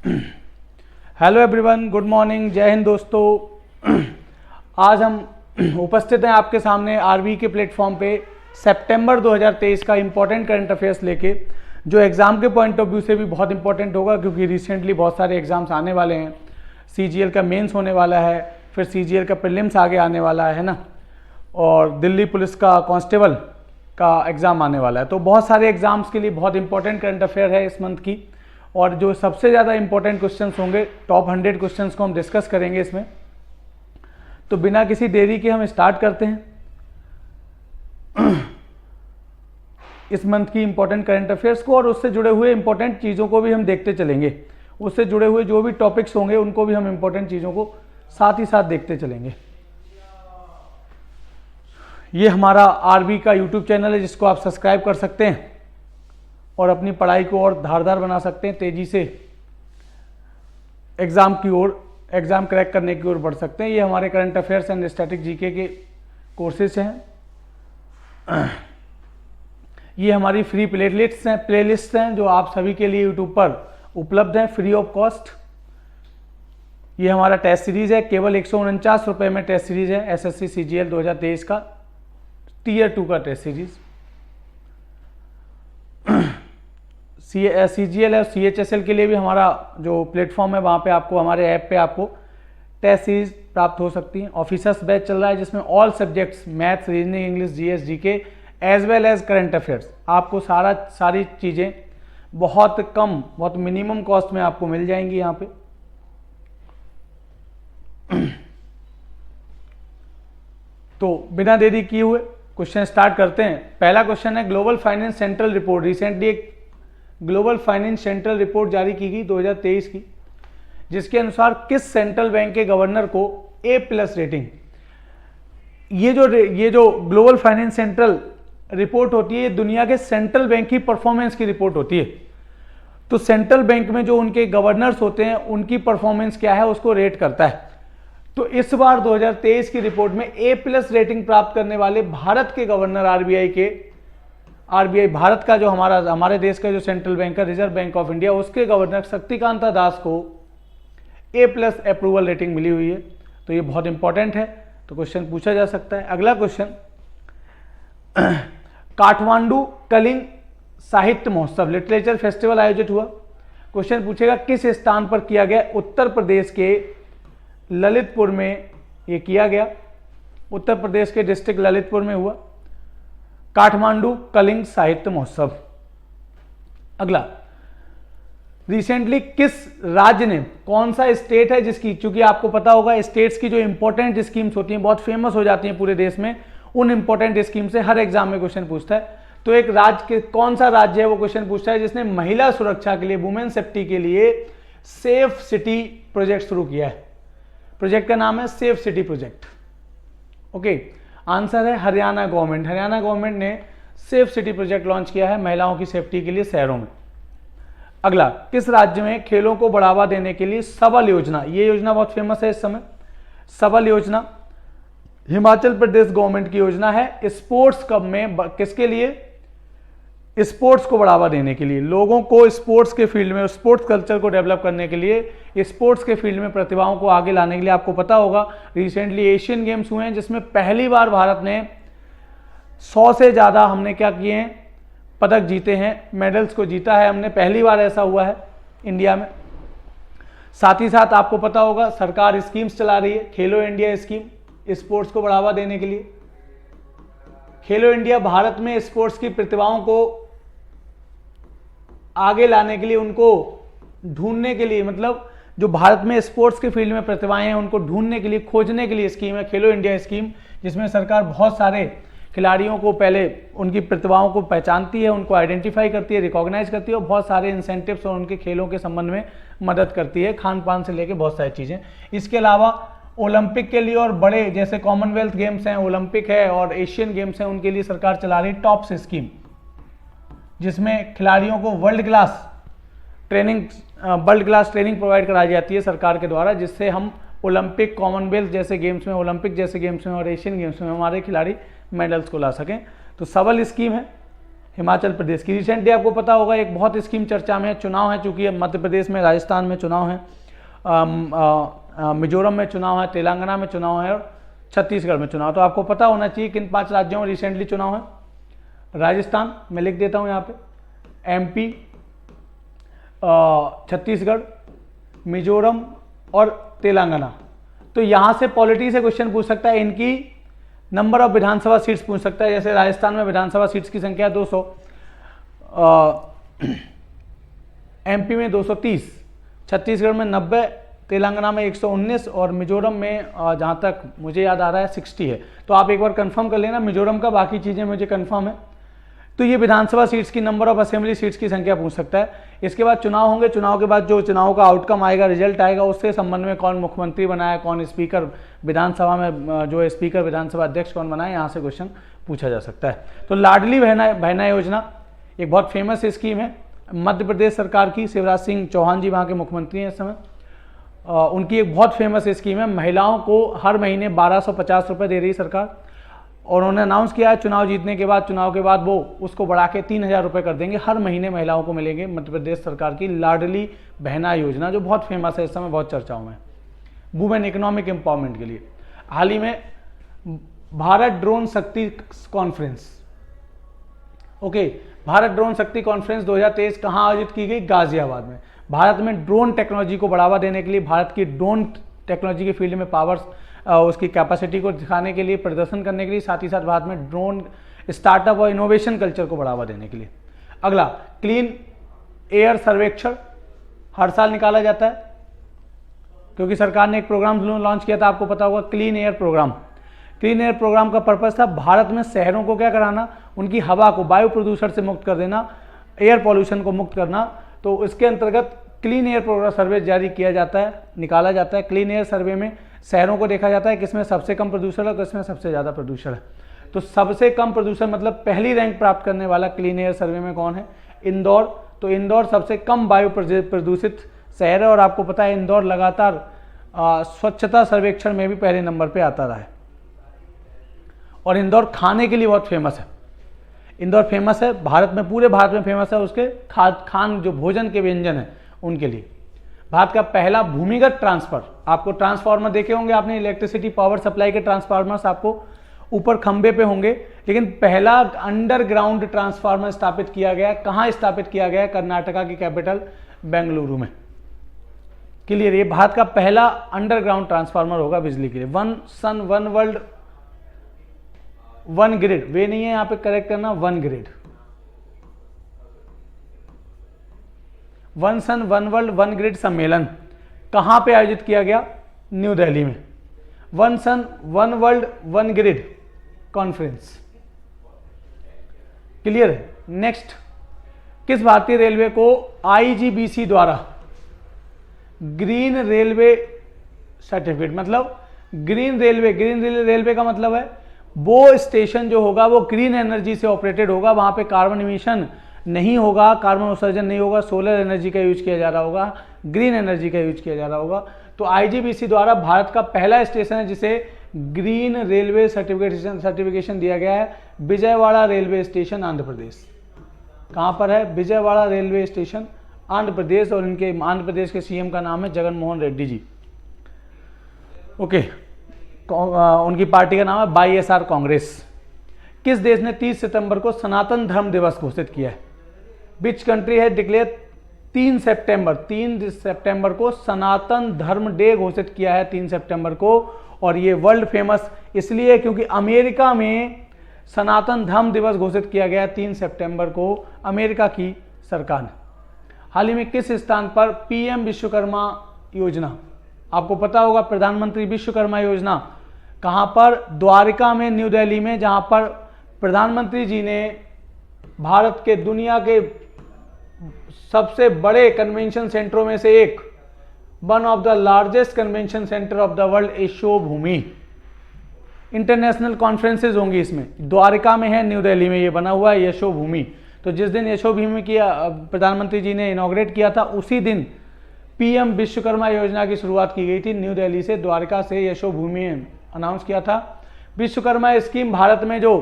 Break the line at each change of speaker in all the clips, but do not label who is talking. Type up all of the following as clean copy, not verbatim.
Hello everyone, good morning, जय हिंद दोस्तों। आज हम उपस्थित हैं आपके सामने आरबी के प्लेटफॉर्म पे सितंबर 2023 का इम्पोर्टेंट करंट अफेयर्स लेके, जो एग्ज़ाम के पॉइंट ऑफ व्यू से भी बहुत इंपॉर्टेंट होगा, क्योंकि रिसेंटली बहुत सारे एग्जाम्स आने वाले हैं। सीजीएल का मेंस होने वाला है, फिर सीजीएल का प्रीलिम्स आगे आने वाला है ना, और दिल्ली पुलिस का कांस्टेबल का एग्ज़ाम आने वाला है। तो बहुत सारे एग्जाम्स के लिए बहुत इंपॉर्टेंट करंट अफेयर है इस मंथ की, और जो सबसे ज़्यादा इंपॉर्टेंट क्वेश्चंस होंगे, टॉप 100 क्वेश्चंस को हम डिस्कस करेंगे इसमें। तो बिना किसी देरी के हम स्टार्ट करते हैं इस मंथ की इंपॉर्टेंट करंट अफेयर्स को, और उससे जुड़े हुए इंपॉर्टेंट चीज़ों को भी हम देखते चलेंगे। उससे जुड़े हुए जो भी टॉपिक्स होंगे उनको भी हम इंपॉर्टेंट चीज़ों को साथ ही साथ देखते चलेंगे। ये हमारा आरबी का यूट्यूब चैनल है, जिसको आप सब्सक्राइब कर सकते हैं और अपनी पढ़ाई को और धारदार बना सकते हैं, तेजी से एग्जाम की ओर, एग्जाम क्रैक करने की ओर बढ़ सकते हैं। ये हमारे current affairs and static GK के कोर्सेज हैं। ये हमारी फ्री प्लेलिस्ट हैं जो आप सभी के लिए यूट्यूब पर उपलब्ध हैं फ्री ऑफ कॉस्ट। ये हमारा टेस्ट सीरीज है, केवल 149 रुपये में टेस्ट सीरीज है, एसएससी सीजीएल 2023 का टीयर 2 का टेस्ट सीरीज। सीजीएल और सीएचएसएल के लिए भी हमारा जो प्लेटफॉर्म है, वहाँ पे आपको, हमारे ऐप पे आपको टेस्ट सीरीज प्राप्त हो सकती हैं। ऑफिसर्स बैच चल रहा है, जिसमें all subjects, maths, reasoning, English, GS, GK as well as current affairs, आपको सारी चीज़ें बहुत कम, बहुत मिनिमम कॉस्ट में आपको मिल जाएंगी यहाँ पे। तो बिना देरी किए हुए क्वेश्चन स्टार्ट करते हैं। पहला क्वेश्चन है, global finance central report, recently एक ग्लोबल फाइनेंस सेंट्रल रिपोर्ट जारी की गई 2023 की, जिसके अनुसार किस सेंट्रल बैंक के गवर्नर को A+ रेटिंग, ये जो ग्लोबल फाइनेंस सेंट्रल रिपोर्ट होती है, ये दुनिया के सेंट्रल बैंक की परफॉर्मेंस की रिपोर्ट होती है। तो सेंट्रल बैंक में जो उनके गवर्नर्स होते हैं, उनकी परफॉर्मेंस क्या है उसको रेट करता है। तो इस बार 2023 की रिपोर्ट में A+ रेटिंग प्राप्त करने वाले भारत के गवर्नर, आरबीआई भारत का जो हमारे देश का जो सेंट्रल बैंक है, रिजर्व बैंक ऑफ इंडिया, उसके गवर्नर शक्तिकांता दास को A+ अप्रूवल रेटिंग मिली हुई है। तो ये बहुत इंपॉर्टेंट है, तो क्वेश्चन पूछा जा सकता है। अगला क्वेश्चन, काठमांडू कलिंग साहित्य महोत्सव, लिटरेचर फेस्टिवल आयोजित हुआ। क्वेश्चन पूछेगा किस स्थान पर किया गया, उत्तर प्रदेश के ललितपुर में ये किया गया, उत्तर प्रदेश के डिस्ट्रिक्ट ललितपुर में हुआ काठमांडू कलिंग साहित्य महोत्सव। अगला, रिसेंटली किस राज्य ने, कौन सा स्टेट है जिसकी, चूंकि आपको पता होगा स्टेट्स की जो इंपॉर्टेंट स्कीम्स होती हैं बहुत फेमस हो जाती हैं पूरे देश में, उन इंपॉर्टेंट स्कीम से हर एग्जाम में क्वेश्चन पूछता है। तो एक राज्य के, कौन सा राज्य है वो क्वेश्चन पूछता है जिसने महिला सुरक्षा के लिए, वुमेन सेफ्टी के लिए सेफ सिटी प्रोजेक्ट शुरू किया है। प्रोजेक्ट का नाम है safe city project. Okay, answer है हरियाणा गवर्नमेंट। हरियाणा गवर्नमेंट ने सेफ सिटी प्रोजेक्ट लॉन्च किया है महिलाओं की सेफ्टी के लिए शहरों में। अगला, किस राज्य में खेलों को बढ़ावा देने के लिए सबल योजना, ये योजना बहुत फेमस है इस समय, सबल योजना हिमाचल प्रदेश गवर्नमेंट की योजना है। स्पोर्ट्स कब में, किसके लिए, स्पोर्ट्स को बढ़ावा देने के लिए, लोगों को स्पोर्ट्स के फील्ड में, स्पोर्ट्स कल्चर को डेवलप करने के लिए, स्पोर्ट्स के फील्ड में प्रतिभाओं को आगे लाने के लिए। आपको पता होगा रिसेंटली एशियन गेम्स हुए हैं, जिसमें पहली बार भारत ने 100 से ज़्यादा हमने क्या किए हैं, पदक जीते हैं, मेडल्स को जीता है हमने, पहली बार ऐसा हुआ है इंडिया में। साथ ही साथ आपको पता होगा सरकार स्कीम्स चला रही है, खेलो इंडिया स्कीम, स्पोर्ट्स को बढ़ावा देने के लिए। खेलो इंडिया भारत में स्पोर्ट्स की प्रतिभाओं को आगे लाने के लिए, उनको ढूंढने के लिए, मतलब जो भारत में स्पोर्ट्स के फील्ड में प्रतिभाएं हैं उनको ढूंढने के लिए, खोजने के लिए स्कीम है खेलो इंडिया स्कीम, जिसमें सरकार बहुत सारे खिलाड़ियों को पहले उनकी प्रतिभाओं को पहचानती है, उनको आइडेंटिफाई करती है, रिकॉग्नाइज करती है, और बहुत सारे इंसेंटिव्स और उनके खेलों के संबंध में मदद करती है, खान पान से लेकर बहुत सारी चीज़ें। इसके अलावा ओलंपिक के लिए और बड़े जैसे कॉमनवेल्थ गेम्स हैं, ओलंपिक है और एशियन गेम्स हैं, उनके लिए सरकार चला रही टॉप्स स्कीम, जिसमें खिलाड़ियों को वर्ल्ड क्लास ट्रेनिंग प्रोवाइड कराई जाती है सरकार के द्वारा, जिससे हम ओलंपिक, कॉमनवेल्थ जैसे गेम्स में, ओलंपिक जैसे गेम्स में और एशियन गेम्स में हमारे खिलाड़ी मेडल्स को ला सकें। तो सबल स्कीम है, हिमाचल प्रदेश की। रिसेंटली आपको पता होगा एक बहुत स्कीम चर्चा में है, चुनाव है, चूंकि मध्य प्रदेश में, राजस्थान में चुनाव है, मिजोरम में चुनाव है, तेलंगाना में चुनाव है और छत्तीसगढ़ में चुनाव। तो आपको पता होना चाहिए किन 5 राज्यों में रिसेंटली चुनाव है। राजस्थान, मैं लिख देता हूं यहां पे, एमपी, छत्तीसगढ़, मिजोरम और तेलंगाना। तो यहां से पॉलिटी से क्वेश्चन पूछ सकता है, इनकी नंबर ऑफ विधानसभा सीट्स पूछ सकता है। जैसे राजस्थान में विधानसभा सीट्स की संख्या 200, एमपी में 230, छत्तीसगढ़ में 90, तेलंगाना में 119 और मिजोरम में जहां तक मुझे याद आ रहा है 60 है। तो आप एक बार कंफर्म कर लेना मिजोरम का, बाकी चीजें मुझे कंफर्म है। तो ये विधानसभा सीट्स की, नंबर ऑफ असेंबली सीट्स की संख्या पूछ सकता है। इसके बाद चुनाव होंगे, चुनाव के बाद जो चुनाव का आउटकम आएगा, रिजल्ट आएगा, उससे संबंध में कौन मुख्यमंत्री बना है, कौन स्पीकर विधानसभा में, जो स्पीकर विधानसभा अध्यक्ष कौन बना है, यहाँ से क्वेश्चन पूछा जा सकता है। तो लाडली बहना योजना एक बहुत फेमस स्कीम है मध्य प्रदेश सरकार की। शिवराज सिंह चौहान जी वहाँ के मुख्यमंत्री हैं इस समय। उनकी एक बहुत फेमस स्कीम है। महिलाओं को हर महीने 1250 रुपये दे रही सरकार, और उन्होंने अनाउंस किया है चुनाव जीतने के बाद, चुनाव के बाद वो उसको बढ़ा के 3000 रुपये कर देंगे, हर महीने महिलाओं को मिलेंगे। मध्य प्रदेश सरकार की लाडली बहना योजना जो बहुत फेमस है, इस समय बहुत चर्चाओं में, वुमेन इकोनॉमिक एम्पावरमेंट के लिए। हाल ही में भारत ड्रोन शक्ति कॉन्फ्रेंस, ओके, भारत ड्रोन शक्ति कॉन्फ्रेंस 2023 कहाँ आयोजित की गई? गाजियाबाद में। भारत में ड्रोन टेक्नोलॉजी को बढ़ावा देने के लिए, भारत की ड्रोन टेक्नोलॉजी के फील्ड में पावर्स, उसकी कैपेसिटी को दिखाने के लिए, प्रदर्शन करने के लिए, साथ ही साथ भारत में ड्रोन स्टार्टअप और इनोवेशन कल्चर को बढ़ावा देने के लिए। अगला, क्लीन एयर सर्वेक्षण हर साल निकाला जाता है, क्योंकि सरकार ने एक प्रोग्राम लॉन्च किया था, आपको पता होगा, clean air program. Clean air program का पर्पस था भारत में शहरों को क्या कराना, उनकी हवा को वायु प्रदूषण से मुक्त कर देना, एयर पॉल्यूशन को मुक्त करना। तो इसके अंतर्गत क्लीन एयर प्रोग्राम सर्वे जारी किया जाता है, निकाला जाता है। क्लीन एयर सर्वे में शहरों को देखा जाता है किसमें सबसे कम प्रदूषण है, किसमें सबसे ज़्यादा प्रदूषण है। तो सबसे कम प्रदूषण मतलब पहली रैंक प्राप्त करने वाला क्लीन एयर सर्वे में कौन है? इंदौर। तो इंदौर सबसे कम वायु प्रदूषित शहर है, और आपको पता है इंदौर लगातार स्वच्छता सर्वेक्षण में भी पहले नंबर पे आता रहा है। और इंदौर खाने के लिए बहुत फेमस है। इंदौर फेमस है भारत में, पूरे भारत में फेमस है उसके खान जो भोजन के व्यंजन है उनके लिए। भारत का पहला भूमिगत ट्रांसफर, आपको ट्रांसफार्मर देखे होंगे आपने, इलेक्ट्रिसिटी पावर सप्लाई के ट्रांसफार्मर्स आपको ऊपर खंबे पे होंगे, लेकिन पहला अंडरग्राउंड ट्रांसफार्मर स्थापित किया गया। कहां स्थापित किया गया? कर्नाटका की कैपिटल बेंगलुरु में। क्लियर? ये भारत का पहला अंडरग्राउंड ट्रांसफार्मर होगा बिजली के लिए। One sun one world one grid, वे नहीं है यहां पे, करेक्ट करना, one grid. One sun one world one grid सम्मेलन कहां पे आयोजित किया गया? न्यू दिल्ली में। One sun one world one grid conference. Clear है? नेक्स्ट, किस भारतीय रेलवे को आईजीबीसी द्वारा ग्रीन रेलवे सर्टिफिकेट, मतलब ग्रीन रेलवे का मतलब है वो स्टेशन जो होगा वो ग्रीन एनर्जी से ऑपरेटेड होगा, वहां पे कार्बन इमिशन नहीं होगा, कार्बन उत्सर्जन नहीं होगा, सोलर एनर्जी का यूज किया जा रहा होगा, ग्रीन एनर्जी का यूज किया जा रहा होगा। तो आईजीबीसी द्वारा भारत का पहला स्टेशन है जिसे ग्रीन रेलवे सर्टिफिकेशन दिया गया है, विजयवाड़ा रेलवे स्टेशन, आंध्र प्रदेश। कहां पर है? Vijayawada railway station, Andhra Pradesh. और इनके आंध्र प्रदेश के सीएम का नाम है जगन मोहन रेड्डी जी। ओके, उनकी पार्टी का नाम है वाईएसआर कांग्रेस। किस देश ने 30 सितंबर को सनातन धर्म दिवस घोषित किया है? विच कंट्री है डिक्लेयर 3 सितंबर को सनातन धर्म डे घोषित किया है 3 सितंबर को। और ये वर्ल्ड फेमस इसलिए क्योंकि अमेरिका में सनातन धर्म दिवस घोषित किया गया 3 सितंबर को, अमेरिका की सरकार ने। हाल ही में किस स्थान पर पीएम विश्वकर्मा योजना, आपको पता होगा प्रधानमंत्री विश्वकर्मा योजना, कहां पर? द्वारका में, न्यू दिल्ली में, जहां पर प्रधानमंत्री जी ने भारत के दुनिया के सबसे बड़े कन्वेंशन सेंटरों में से एक, one of the largest convention centre of the world, Yashobhoomi, international conferences होंगी इसमें, द्वारका में है, न्यू दिल्ली में ये बना हुआ है यशोभूमि। तो जिस दिन यशोभूमि की प्रधानमंत्री जी ने इनॉग्रेट किया था उसी दिन पीएम विश्वकर्मा योजना की शुरुआत की गई थी न्यू दिल्ली से, द्वारका से यशोभूमि अनाउंस किया था। विश्वकर्मा स्कीम भारत में जो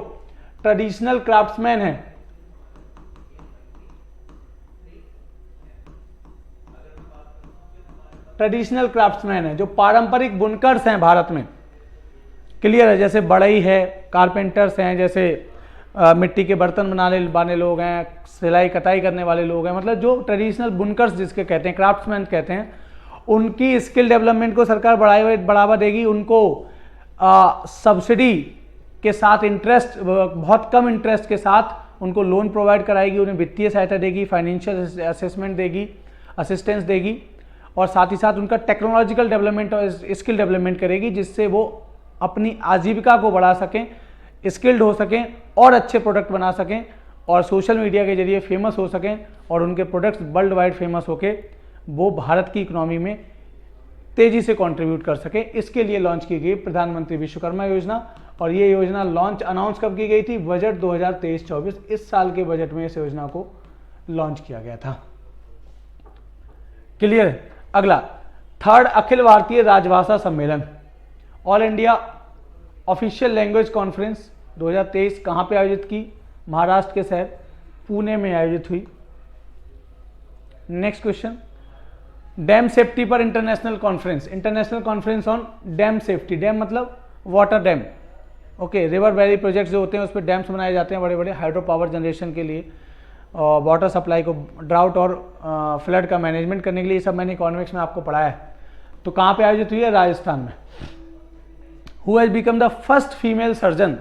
ट्रेडिशनल क्राफ्ट्समैन हैं ट्रेडिशनल क्राफ्ट्समैन है, जो पारंपरिक बुनकर्स हैं भारत में, क्लियर है, जैसे बढ़ई है, कारपेंटर्स हैं, जैसे मिट्टी के बर्तन बनाने वाले लोग हैं, सिलाई कताई करने वाले लोग हैं, मतलब जो ट्रेडिशनल बुनकर्स जिसके कहते हैं, क्राफ्ट्समैन कहते हैं, उनकी स्किल डेवलपमेंट को सरकार बढ़ावा देगी। उनको सब्सिडी के साथ, इंटरेस्ट बहुत कम इंटरेस्ट के साथ उनको लोन प्रोवाइड कराएगी, उन्हें वित्तीय सहायता देगी, फाइनेंशियल असेसमेंट देगी, असिस्टेंस देगी, और साथ ही साथ उनका टेक्नोलॉजिकल डेवलपमेंट और स्किल डेवलपमेंट करेगी, जिससे वो अपनी आजीविका को बढ़ा सकें, स्किल्ड हो सकें और अच्छे प्रोडक्ट बना सकें और सोशल मीडिया के जरिए फेमस हो सकें और उनके प्रोडक्ट्स वर्ल्ड वाइड फेमस होके वो भारत की इकोनॉमी में तेजी से कंट्रीब्यूट कर सके। इसके लिए लॉन्च की गई प्रधानमंत्री विश्वकर्मा योजना, और ये योजना अनाउंस कब की गई थी? बजट 2023-24, इस साल के बजट में इस योजना को लॉन्च किया गया था। क्लियर है? अगला, थर्ड अखिल भारतीय राजभाषा सम्मेलन, all India official language conference 2023 कहां पे आयोजित की? महाराष्ट्र के शहर पुणे में आयोजित हुई। नेक्स्ट क्वेश्चन, डैम सेफ्टी पर international conference on dam safety. Dam मतलब water dam, okay, river valley projects जो होते हैं उस पर डैम्स बनाए जाते हैं बड़े बड़े हाइड्रो पावर जनरेशन के लिए, वाटर सप्लाई को, ड्राउट और फ्लड का मैनेजमेंट करने के लिए। सब मैंने इकोनॉमिक्स में आपको पढ़ाया है। तो कहाँ पे आयोजित हुई है? राजस्थान में। Who has become the first female surgeon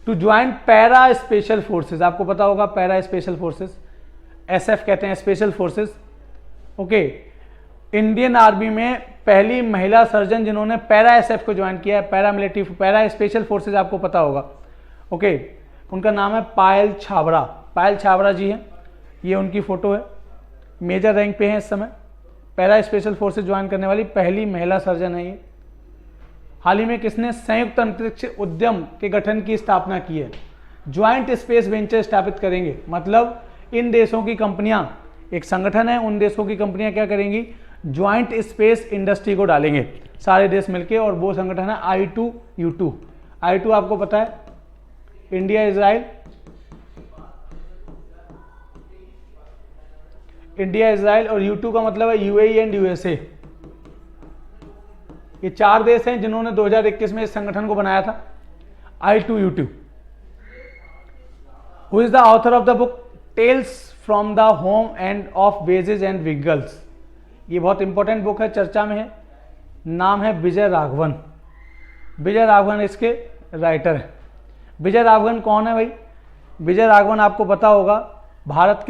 to join para special forces? आपको पता होगा पैरा स्पेशल फोर्सेज, SF कहते हैं, special forces, okay. Indian army में पहली महिला सर्जन जिन्होंने पैरा SF को ज्वाइन किया है, पैरामिलिट्री पैरा स्पेशल फोर्सेज, आपको पता होगा, ओके। उनका नाम है पायल छाबड़ा। पायल छाबड़ा जी हैं, ये उनकी फोटो है, मेजर रैंक पे हैं इस समय, पैरा स्पेशल फोर्सेज ज्वाइन करने वाली पहली महिला सर्जन है ये। हाल ही में किसने संयुक्त अंतरिक्ष उद्यम के गठन की स्थापना की है? ज्वाइंट स्पेस वेंचर स्थापित करेंगे, मतलब इन देशों की कंपनियां, एक संगठन है, उन देशों की कंपनियां क्या करेंगी? ज्वाइंट स्पेस इंडस्ट्री को डालेंगे सारे देश मिलके, और वो संगठन है I2U2। I2 आपको पता है, इंडिया इजराइल, और U2 का मतलब है UAE एंड USA। ये 4 देश हैं जिन्होंने 2021 में इस संगठन को बनाया था, I2U2। Who is the author of the book tales from the home end of wedges and wiggles? ये बहुत इंपॉर्टेंट बुक है, चर्चा में है, नाम है विजय राघवन। विजय राघवन इसके राइटर है। विजय राघवन कौन है भाई? विजय राघवन आपको पता होगा, भारत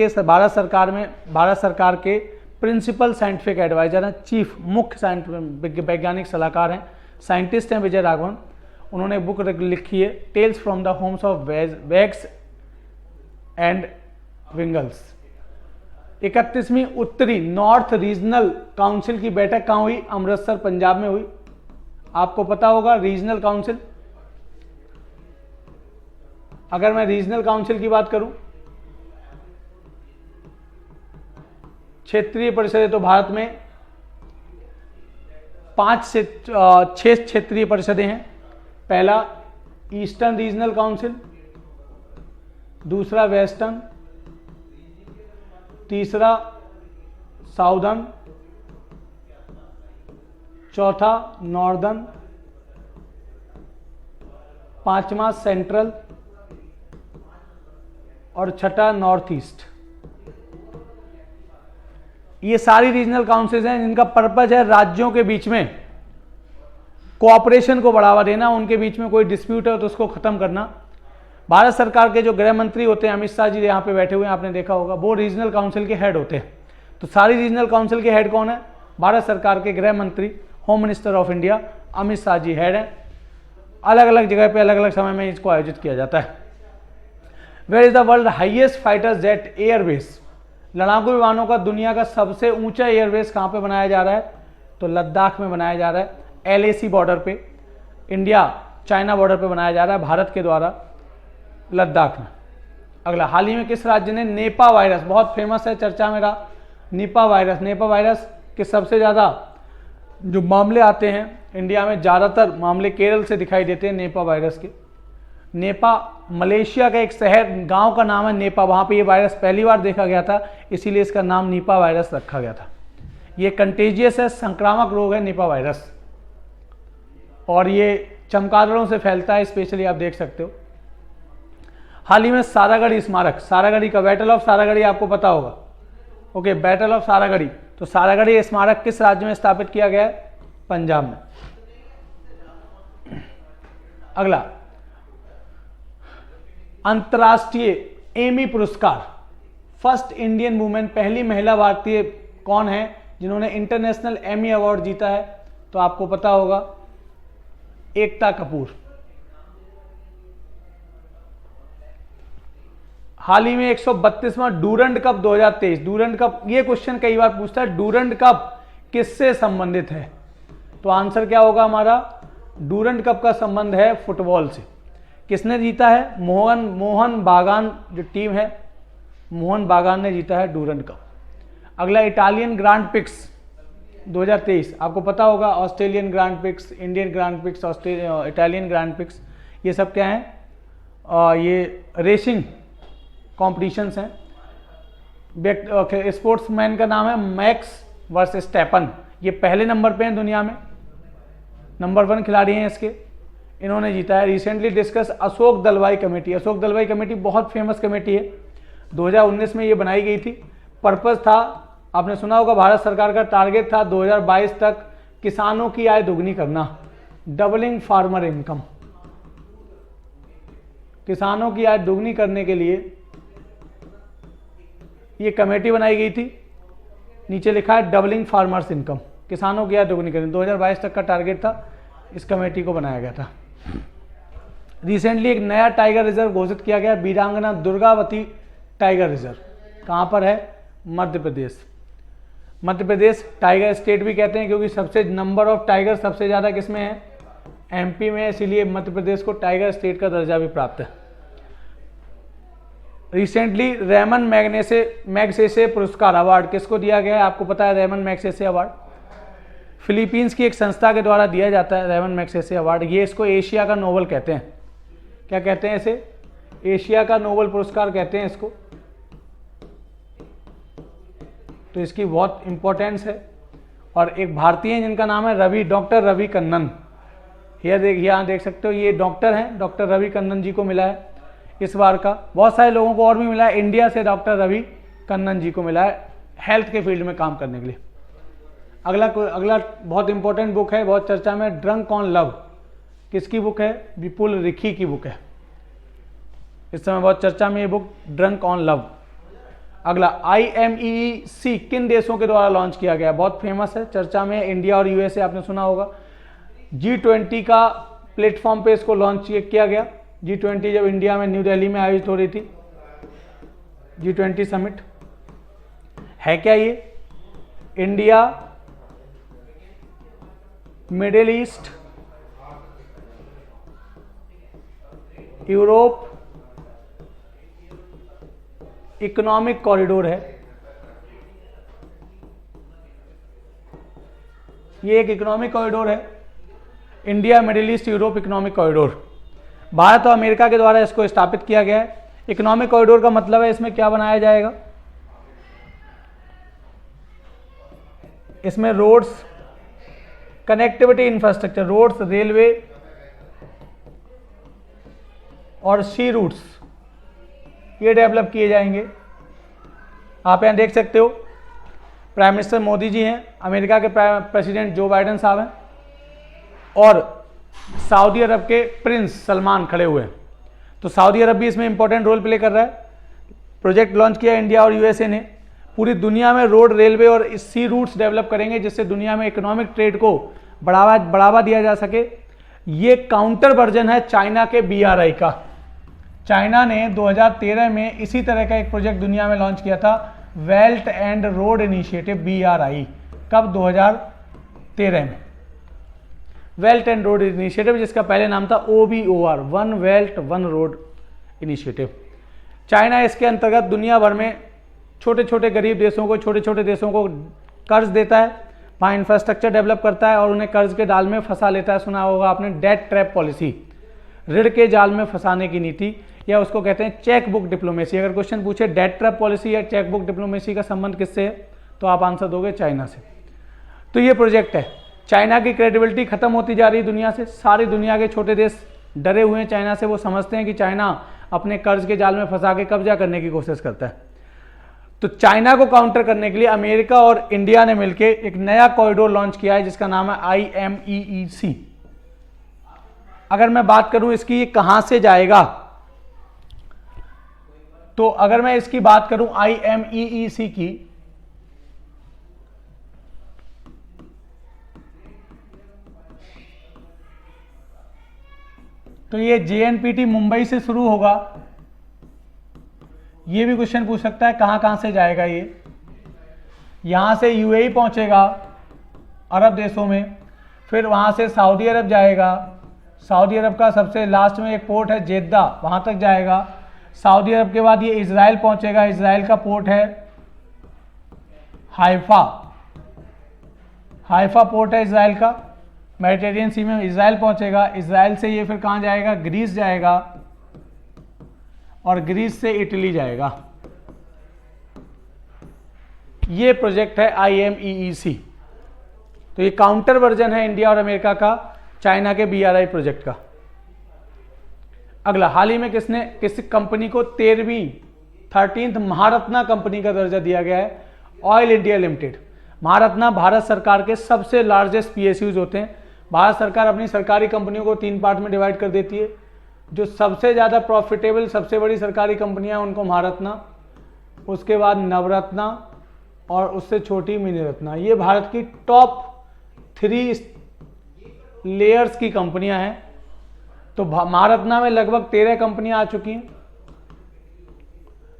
सरकार के प्रिंसिपल साइंटिफिक एडवाइजर हैं, चीफ मुख्य वैज्ञानिक सलाहकार हैं, साइंटिस्ट हैं विजय राघवन। उन्होंने बुक लिखी है tales from the homes of wags and wiggles. 31वीं उत्तरी नॉर्थ रीजनल काउंसिल की बैठक कहाँ हुई? अमृतसर, पंजाब में हुई। आपको पता होगा रीजनल काउंसिल, अगर मैं रीजनल काउंसिल की बात करूं, क्षेत्रीय परिषदें, तो भारत में 5 से 6 क्षेत्रीय परिषदें हैं। पहला ईस्टर्न रीजनल काउंसिल, दूसरा वेस्टर्न, तीसरा साउदर्न, चौथा नॉर्दर्न, पांचवा सेंट्रल और छठा नॉर्थ ईस्ट। ये सारी रीजनल काउंसिल्स हैं जिनका पर्पज है राज्यों के बीच में कोऑपरेशन को बढ़ावा देना, उनके बीच में कोई डिस्प्यूट है तो उसको खत्म करना। भारत सरकार के जो गृह मंत्री होते हैं, अमित शाह जी यहाँ पे बैठे हुए हैं, आपने देखा होगा, वो रीजनल काउंसिल के हेड होते हैं। तो सारी रीजनल काउंसिल के हेड कौन है? भारत सरकार के गृह मंत्री, home minister of India Amit Shah ji head हैं। अलग अलग जगह पे अलग अलग समय में इसको आयोजित किया जाता है। Where is the world highest fighter jet airbase? लड़ाकू विमानों का दुनिया का सबसे ऊंचा एयरबेस कहाँ पे बनाया जा रहा है? तो लद्दाख में बनाया जा रहा है, LAC बॉर्डर पे, इंडिया चाइना बॉर्डर पे बनाया जा रहा है भारत के द्वारा, लद्दाख में। अगला, हाल ही में किस राज्य ने नेपा वायरस, बहुत फेमस है, चर्चा में रहा, निपा वायरस के सबसे ज़्यादा जो मामले आते हैं इंडिया में, ज़्यादातर मामले केरल से दिखाई देते हैं नेपा वायरस के। नेपा मलेशिया का एक शहर, गांव का नाम है नेपा, वहाँ पे ये वायरस पहली बार देखा गया था, इसीलिए इसका नाम निपा वायरस रखा गया था। ये कंटेजियस है, संक्रामक रोग है निपा वायरस, और ये चमगादड़ों से फैलता है, स्पेशली आप देख सकते हो। हाल ही में सारागढ़ी स्मारक, सारागढ़ी का बैटल ऑफ सारागढ़ी आपको पता होगा, ओके, बैटल ऑफ सारागढ़ी, तो सारागढ़ी स्मारक किस राज्य में स्थापित किया गया है? पंजाब में। अगला, अंतर्राष्ट्रीय एमी पुरस्कार, फर्स्ट इंडियन वुमेन, पहली महिला भारतीय कौन है जिन्होंने इंटरनेशनल एमी अवार्ड जीता है? तो आपको पता होगा, एकता कपूर। हाल ही में 132वां डूरंड कप 2023, डूरंड कप, ये क्वेश्चन कई बार पूछता है, डूरंड कप किससे संबंधित है? तो आंसर क्या होगा हमारा? डूरंड कप का संबंध है फुटबॉल से। किसने जीता है? मोहन बागान जो टीम है, मोहन बागान ने जीता है डूरंड कप। अगला, इटालियन ग्रांड प्रिक्स 2023, आपको पता होगा, Australian grand prix, Indian grand prix, Italian grand prix, ये सब क्या हैं? ये रेसिंग कॉम्पिटिशन्स हैं। स्पोर्ट्समैन का नाम है मैक्स वर्स्टैपेन, ये पहले नंबर पे हैं दुनिया में, नंबर 1 खिलाड़ी हैं इसके, इन्होंने जीता है। Recently discuss Ashok Dalwai committee, Ashok Dalwai committee बहुत फेमस कमेटी है, 2019 में ये बनाई गई थी। पर्पस था, आपने सुना होगा, भारत सरकार का टारगेट था 2022 तक किसानों की आय दोगुनी करना, डबलिंग फार्मर इनकम। किसानों की आय दोगुनी करने के लिए ये कमेटी बनाई गई थी। नीचे लिखा है डबलिंग फार्मर्स इनकम, किसानों की आय दोगुनी करनी, 2022 तक का टारगेट था, इस कमेटी को बनाया गया था। रिसेंटली एक नया टाइगर रिजर्व घोषित किया गया, वीरांगना दुर्गावती टाइगर रिजर्व, कहाँ पर है? मध्य प्रदेश। मध्य प्रदेश टाइगर स्टेट भी कहते हैं क्योंकि सबसे नंबर ऑफ टाइगर सबसे ज़्यादा किसमें है? एमपी में, इसीलिए मध्य प्रदेश को टाइगर स्टेट का दर्जा भी प्राप्त है। रिसेंटली रेमन मैग्सेसे पुरस्कार अवार्ड किसको दिया गया है? आपको पता है रेमन मैग्सेसे अवार्ड फिलीपींस की एक संस्था के द्वारा दिया जाता है, रेमन मैग्सेसे अवार्ड। ये इसको एशिया का नोबल कहते हैं। क्या कहते हैं इसे? एशिया का नोबल पुरस्कार कहते हैं इसको। तो इसकी बहुत इंपॉर्टेंस है। और एक भारतीय हैं जिनका नाम है रवि, डॉक्टर रवि कन्नन। यहाँ देख सकते हो, ये डॉक्टर हैं, डॉक्टर रवि कन्नन जी को मिला है इस बार का। बहुत सारे लोगों को और भी मिला है, इंडिया से डॉक्टर रवि कन्नन जी को मिला है हेल्थ के फील्ड में काम करने के लिए। अगला बहुत इंपॉर्टेंट बुक है, बहुत चर्चा में, ड्रंक ऑन लव। किसकी बुक है? विपुल रिखी की बुक है, इस समय बहुत चर्चा में ये बुक, ड्रंक ऑन लव। अगला, IMEEC किन देशों के द्वारा लॉन्च किया गया? बहुत फेमस है, चर्चा में, इंडिया और USA, आपने सुना होगा। G20 का प्लेटफॉर्म पे इसको लॉन्च किया गया। G20 जब इंडिया में न्यू दिल्ली में आयोजित हो रही थी, G20 समिट है क्या ये? India, middle east, Europe economic corridor है। ये एक इकोनॉमिक कॉरिडोर है, India middle east Europe economic corridor. Bharat और अमेरिका के द्वारा इसको स्थापित किया गया है। इकोनॉमिक कॉरिडोर का मतलब है इसमें क्या बनाया जाएगा? इसमें roads, connectivity infrastructure, roads, railway और सी रूट्स, ये डेवलप किए जाएंगे। आप यहाँ देख सकते हो, प्राइम मिनिस्टर मोदी जी हैं, अमेरिका के प्रेसिडेंट जो बाइडेन साहब हैं, और सऊदी अरब के प्रिंस सलमान खड़े हुए हैं। तो सऊदी अरब भी इसमें इंपॉर्टेंट रोल प्ले कर रहा है। प्रोजेक्ट लॉन्च किया इंडिया और USA ने। पूरी दुनिया में रोड, रेलवे और सी रूट्स डेवलप करेंगे जिससे दुनिया में इकोनॉमिक ट्रेड को बढ़ावा दिया जा सके। ये काउंटर वर्जन है चाइना के BRI का। चाइना ने 2013 में इसी तरह का एक प्रोजेक्ट दुनिया में लॉन्च किया था, belt and road initiative, BRI। कब? 2013 में। बेल्ट एंड रोड इनिशिएटिव, जिसका पहले नाम था OBOR, one belt one road initiative. China इसके अंतर्गत दुनिया भर में छोटे छोटे गरीब देशों को, छोटे छोटे देशों को कर्ज देता है, वहाँ इंफ्रास्ट्रक्चर डेवलप करता है और उन्हें कर्ज के जाल में फंसा लेता है। सुना होगा आपने डेट ट्रैप पॉलिसी, ऋण के जाल में फंसाने की नीति, या उसको कहते हैं चेक बुक डिप्लोमेसी। अगर क्वेश्चन पूछे डेट ट्रैप पॉलिसी या चेक बुक डिप्लोमेसी का संबंध किससे है, तो आप आंसर दोगे चाइना से। तो ये प्रोजेक्ट है। चाइना की क्रेडिबिलिटी खत्म होती जा रही है दुनिया से, सारी दुनिया के छोटे देश डरे हुए हैं चाइना से, वो समझते हैं कि चाइना अपने कर्ज के जाल में फंसा के कब्जा करने की कोशिश करता है। तो चाइना को काउंटर करने के लिए अमेरिका और इंडिया ने मिलकर एक नया कॉरिडोर लॉन्च किया है जिसका नाम है IMEEC। अगर मैं बात करूं इसकी ये कहां से जाएगा, तो अगर मैं इसकी बात करूं IMEEC की, तो ये JNPT मुंबई से शुरू होगा। ये भी क्वेश्चन पूछ सकता है कहां कहां से जाएगा ये। यहां से UAE पहुंचेगा अरब देशों में, फिर वहां से सऊदी अरब जाएगा, सऊदी अरब का सबसे लास्ट में एक पोर्ट है जेद्दा, वहां तक जाएगा। सऊदी अरब के बाद ये इजराइल पहुंचेगा, इजराइल का पोर्ट है हाइफा, हाइफा पोर्ट है इजराइल का, मेडिटेरियन सी में इजराइल पहुंचेगा। इजराइल से ये फिर कहां जाएगा, ग्रीस जाएगा, और ग्रीस से इटली जाएगा। ये प्रोजेक्ट है IMEEC। तो ये काउंटर वर्जन है इंडिया और अमेरिका का चाइना के BRI प्रोजेक्ट का। अगला, हाल ही में किस कंपनी को 13th महारत्ना कंपनी का दर्जा दिया गया है, oil India limited. Maharatna Bharat सरकार के सबसे लार्जेस्ट PSUs होते हैं। भारत सरकार अपनी सरकारी कंपनियों को 3 पार्ट में डिवाइड कर देती है। जो सबसे ज़्यादा प्रॉफिटेबल सबसे बड़ी सरकारी कंपनियां उनको महारत्ना, उसके बाद नवरत्ना, और उससे छोटी मिनी रत्ना। ये भारत की टॉप 3 लेयर्स की कंपनियां हैं। तो महारत्ना में लगभग 13 कंपनियां आ चुकी हैं,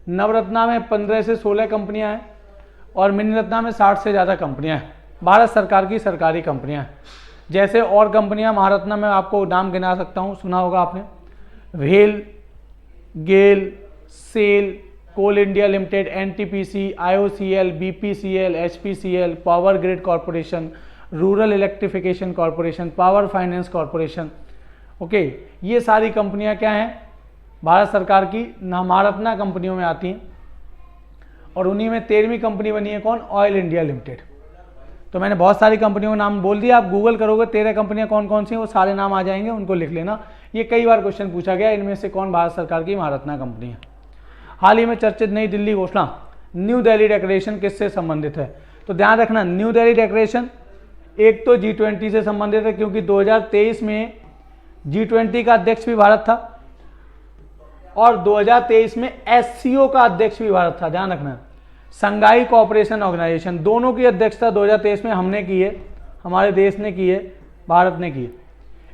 नवरत्ना में 15 से 16 कंपनियां हैं, और मिनी रत्ना में 60 से ज़्यादा कंपनियां हैं। भारत सरकार की सरकारी कंपनियां हैं। जैसे और कंपनियां महारत्ना में आपको नाम गिना सकता हूं, सुना होगा आपने, rail, GAIL, SAIL, coal India limited, NTPC, IOCL, BPCL, HPCL, power grid corporation, rural electrification corporation, power finance corporation. Okay, ये सारी कंपनियां क्या हैं, भारत सरकार की महारत्ना कंपनियों में आती हैं। और उन्हीं में 13वीं कंपनी बनी है कौन, ऑयल इंडिया लिमिटेड। तो मैंने बहुत सारी कंपनियों के नाम बोल दिया, आप गूगल करोगे 13 कंपनियां कौन कौन सी हैं, वो सारे नाम आ जाएंगे, उनको लिख लेना। ये कई बार क्वेश्चन पूछा गया, इनमें से कौन भारत सरकार की महारत्ना कंपनी है। हाल ही में चर्चित नई दिल्ली घोषणा, न्यू दिल्ली डिक्लेरेशन किससे संबंधित है, तो ध्यान रखना न्यू दिल्ली डिक्लेरेशन एक तो G20 से संबंधित है, क्योंकि 2023 में G20 का अध्यक्ष भी भारत था, और 2023 में SCO का अध्यक्ष भी भारत था। ध्यान रखना, संघाई कोऑपरेशन ऑर्गेनाइजेशन, दोनों की अध्यक्षता 2023 में हमने की है, हमारे देश ने की है, भारत ने की है।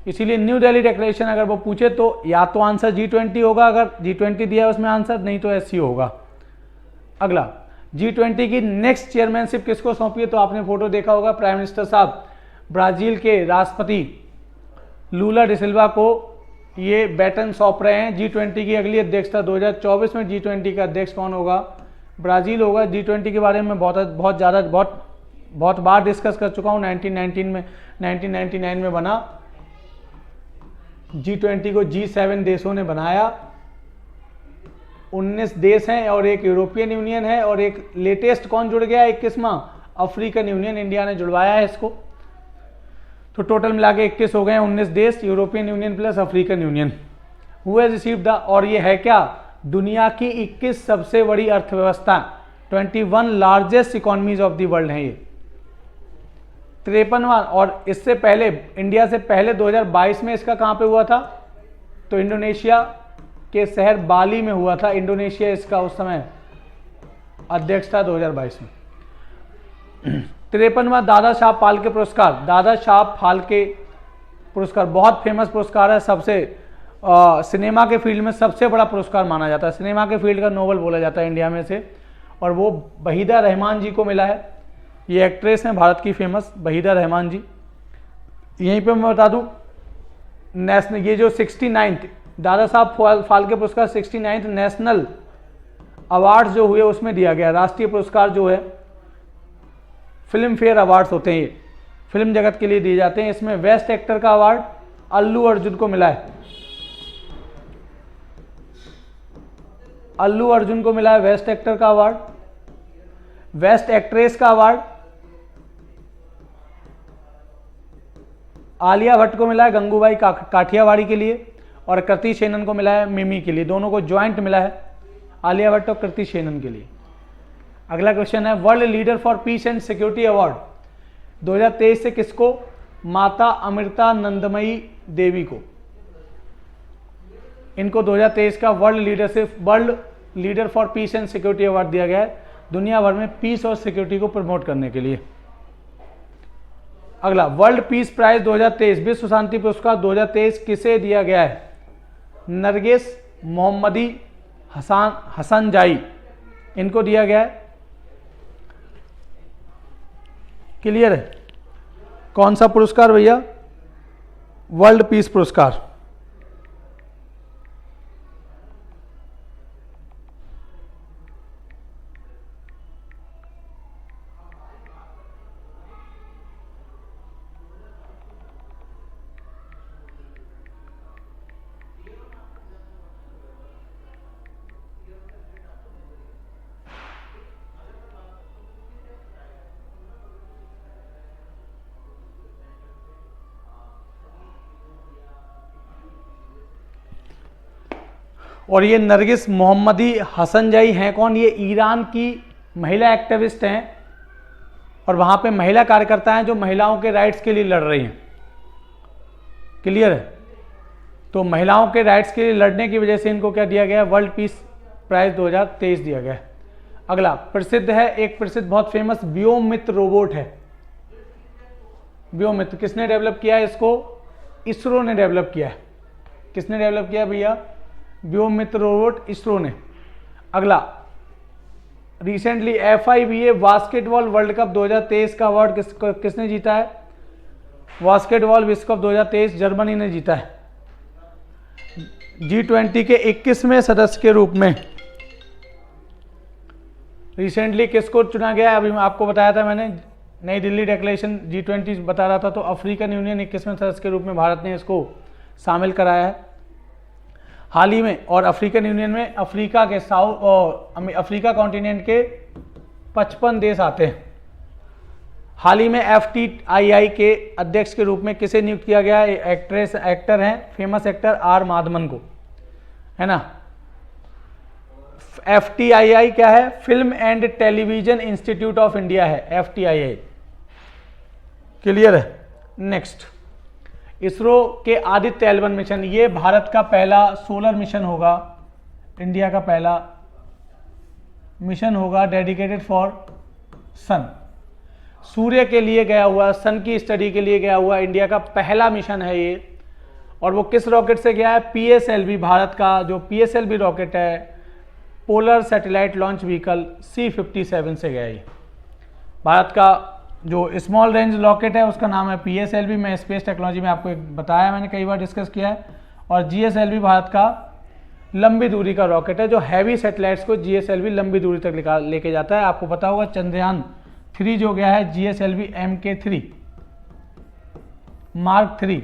इसीलिए न्यू दिल्ली डिक्लेरेशन अगर वो पूछे तो या तो आंसर G20 होगा, अगर G20 दिया है उसमें आंसर, नहीं तो SCO होगा। अगला, G20 की नेक्स्ट चेयरमैनशिप किसको सौंपी है, तो आपने फोटो देखा होगा, प्राइम मिनिस्टर साहब ब्राजील के राष्ट्रपति लूला डिसिल्वा को ये बैटन सौंप रहे हैं। G20 की अगली अध्यक्षता 2024 में G20 का अध्यक्ष कौन होगा, ब्राजील होगा। G20 के बारे में बहुत बार डिस्कस कर चुका हूँ। 1999 में बना, G20 को G7 देशों ने बनाया। 19 देश हैं और एक यूरोपियन यूनियन है, और एक लेटेस्ट कौन जुड़ गया, 21वां अफ्रीकन यूनियन, इंडिया ने जुड़वाया है इसको। तो टोटल मिला के 21 हो गए हैं, 19 देश, European union plus African union. Who has received the, और ये है क्या, दुनिया की 21 सबसे बड़ी अर्थव्यवस्था, 21 largest economies of the world है ये। 53वां, और इससे पहले इंडिया से पहले 2022 में इसका कहां पे हुआ था, तो इंडोनेशिया के शहर बाली में हुआ था। इंडोनेशिया इसका उस समय अध्यक्ष था 2022 में। 53वां दादा साहब फाल्के पुरस्कार, दादा साहब फाल्के पुरस्कार बहुत फेमस पुरस्कार है, सबसे सिनेमा के फील्ड में सबसे बड़ा पुरस्कार माना जाता है, सिनेमा के फील्ड का नोबल बोला जाता है इंडिया में से, और वो वहीदा रहमान जी को मिला है। ये एक्ट्रेस हैं भारत की फेमस, वहीदा रहमान जी। यहीं पे मैं बता दूं, नेशनल, ये जो 69th दादा साहब फाल्के पुरस्कार 69th नेशनल अवार्ड्स जो हुए उसमें दिया गया। राष्ट्रीय पुरस्कार जो है फिल्म फेयर अवार्ड्स होते हैं, ये फिल्म जगत के लिए दिए जाते हैं। इसमें बेस्ट एक्टर का अवार्ड अल्लू अर्जुन को मिला है, अल्लू अर्जुन को मिला है बेस्ट एक्टर का अवार्ड। बेस्ट एक्ट्रेस का अवार्ड आलिया भट्ट को मिला है गंगूबाई काठियावाड़ी के लिए, और कृति सेनन को मिला है मिमी के लिए। दोनों को ज्वाइंट मिला है, आलिया भट्ट और कृति सेनन के लिए। अगला क्वेश्चन है world leader for piece and security award 2023 से किसको? माता अमृता नंदमयी देवी को। इनको 2023 का world leader for piece and security award दिया गया है, दुनिया भर में पीस और सिक्योरिटी को प्रमोट करने के लिए। अगला वर्ल्ड पीस प्राइज 2023 विश्व शांति पुरस्कार 2023 किसे दिया गया है? नरगिस मोहम्मदी हसनजाई, इनको दिया गया है। क्लियर है? कौन सा पुरस्कार भैया? वर्ल्ड पीस पुरस्कार। और ये नरगिस मोहम्मदी हसनजाई हैं कौन? ये ईरान की महिला एक्टिविस्ट हैं और वहाँ पे महिला कार्यकर्ता हैं जो महिलाओं के राइट्स के लिए लड़ रही हैं। क्लियर है? तो महिलाओं के राइट्स के लिए लड़ने की वजह से इनको क्या दिया गया है? वर्ल्ड पीस प्राइज 2023 दिया गया है। अगला प्रसिद्ध है, एक प्रसिद्ध बहुत फेमस व्योममित्र रोबोट है। व्योममित्र किसने डेवलप किया है? इसको इसरो ने डेवलप किया है। किसने डेवलप किया भैया? व्योममित्र रोबोट इसरो ने। अगला recently FIBA basketball world cup 2023 का अवार्ड किसने जीता है? बास्केटबॉल विश्व कप 2023 जर्मनी ने जीता है। G20 के 21वें सदस्य के रूप में रिसेंटली किसको चुना गया है? अभी आपको बताया था मैंने, नई दिल्ली डिक्लेरेशन G20 बता रहा था, तो अफ्रीकन यूनियन 21वें सदस्य के रूप में भारत ने इसको शामिल कराया है हाल ही में। और अफ्रीकन यूनियन में अफ्रीका के साउथ और अफ्रीका कॉन्टिनेंट के 55 देश आते हैं। हाल ही में FTII के अध्यक्ष के रूप में किसे नियुक्त किया गया? एक्टर हैं, फेमस एक्टर R माधवन को, है ना। FTII क्या है? Film and television institute of India है FTII। क्लियर है? नेक्स्ट, इसरो के आदित्य L1 मिशन, ये भारत का पहला सोलर मिशन होगा, इंडिया का पहला मिशन होगा डेडिकेटेड फॉर सन। सूर्य के लिए गया हुआ, सन की स्टडी के लिए गया हुआ इंडिया का पहला मिशन है ये। और वो किस रॉकेट से गया है? PSLV, भारत का जो PSLV रॉकेट है, polar satellite launch vehicle C57 से गया ये। भारत का जो स्मॉल रेंज रॉकेट है उसका नाम है PSLV। मैं स्पेस टेक्नोलॉजी में आपको एक बताया, मैंने कई बार डिस्कस किया है। और GSLV भारत का लंबी दूरी का रॉकेट है जो हैवी सैटेलाइट्स को GSLV लंबी दूरी तक लेके जाता है। आपको पता होगा चंद्रयान 3 जो गया है GSLV MK3 Mark 3,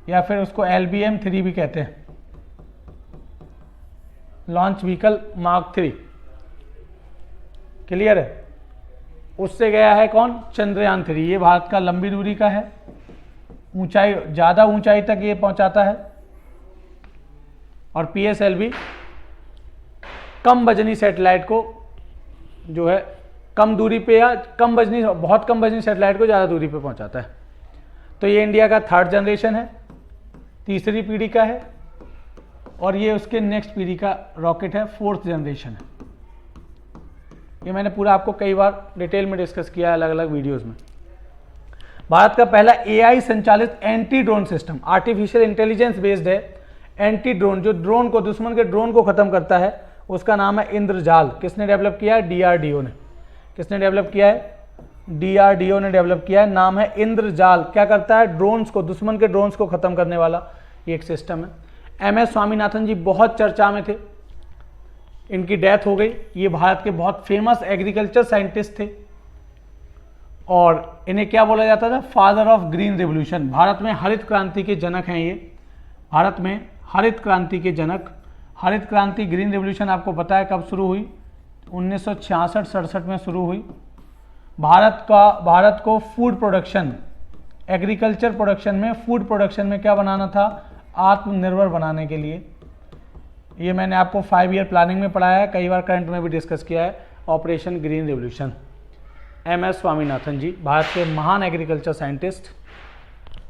या फिर उसको LBM-3 भी कहते हैं, लॉन्च व्हीकल Mark 3। क्लियर है? उससे गया है कौन? चंद्रयान 3। ये भारत का लंबी दूरी का है, ऊंचाई, ज़्यादा ऊंचाई तक ये पहुंचाता है। और PSLV कम वजनी सैटेलाइट को जो है कम दूरी पे, या कम वजनी, बहुत कम वजनी सैटेलाइट को ज़्यादा दूरी पे पहुंचाता है। तो ये इंडिया का 3rd जनरेशन है, तीसरी पीढ़ी का है। और ये उसके नेक्स्ट पीढ़ी का रॉकेट है, 4th जनरेशन है। ये मैंने पूरा आपको कई बार डिटेल में डिस्कस किया है अलग अलग वीडियोस में। भारत का पहला AI संचालित anti drone system, artificial intelligence based है एंटी ड्रोन, जो ड्रोन को, दुश्मन के ड्रोन को खत्म करता है, उसका नाम है इंद्रजाल। किसने डेवलप किया है? DRDO ने। किसने डेवलप किया है? DRDO ने डेवलप किया है, नाम है इंद्रजाल। क्या करता है? ड्रोन्स को, दुश्मन के ड्रोन्स को खत्म करने वाला ये एक सिस्टम है। MS स्वामीनाथन जी बहुत चर्चा में थे, इनकी डेथ हो गई। ये भारत के बहुत फेमस एग्रीकल्चर साइंटिस्ट थे और इन्हें क्या बोला जाता था? Father of green revolution. Bharat में हरित क्रांति के जनक हैं ये, भारत में हरित क्रांति के जनक। हरित क्रांति, ग्रीन रिवॉल्यूशन आपको पता है कब शुरू हुई? 1966-67 में शुरू हुई। भारत को फूड प्रोडक्शन एग्रीकल्चर प्रोडक्शन में, फूड प्रोडक्शन में क्या बनाना था, आत्मनिर्भर बनाने के लिए। ये मैंने आपको 5 ईयर प्लानिंग में पढ़ाया है, कई बार करंट में भी डिस्कस किया है। Operation green revolution. MS Swaminathan ji Bharat के महान एग्रीकल्चर साइंटिस्ट,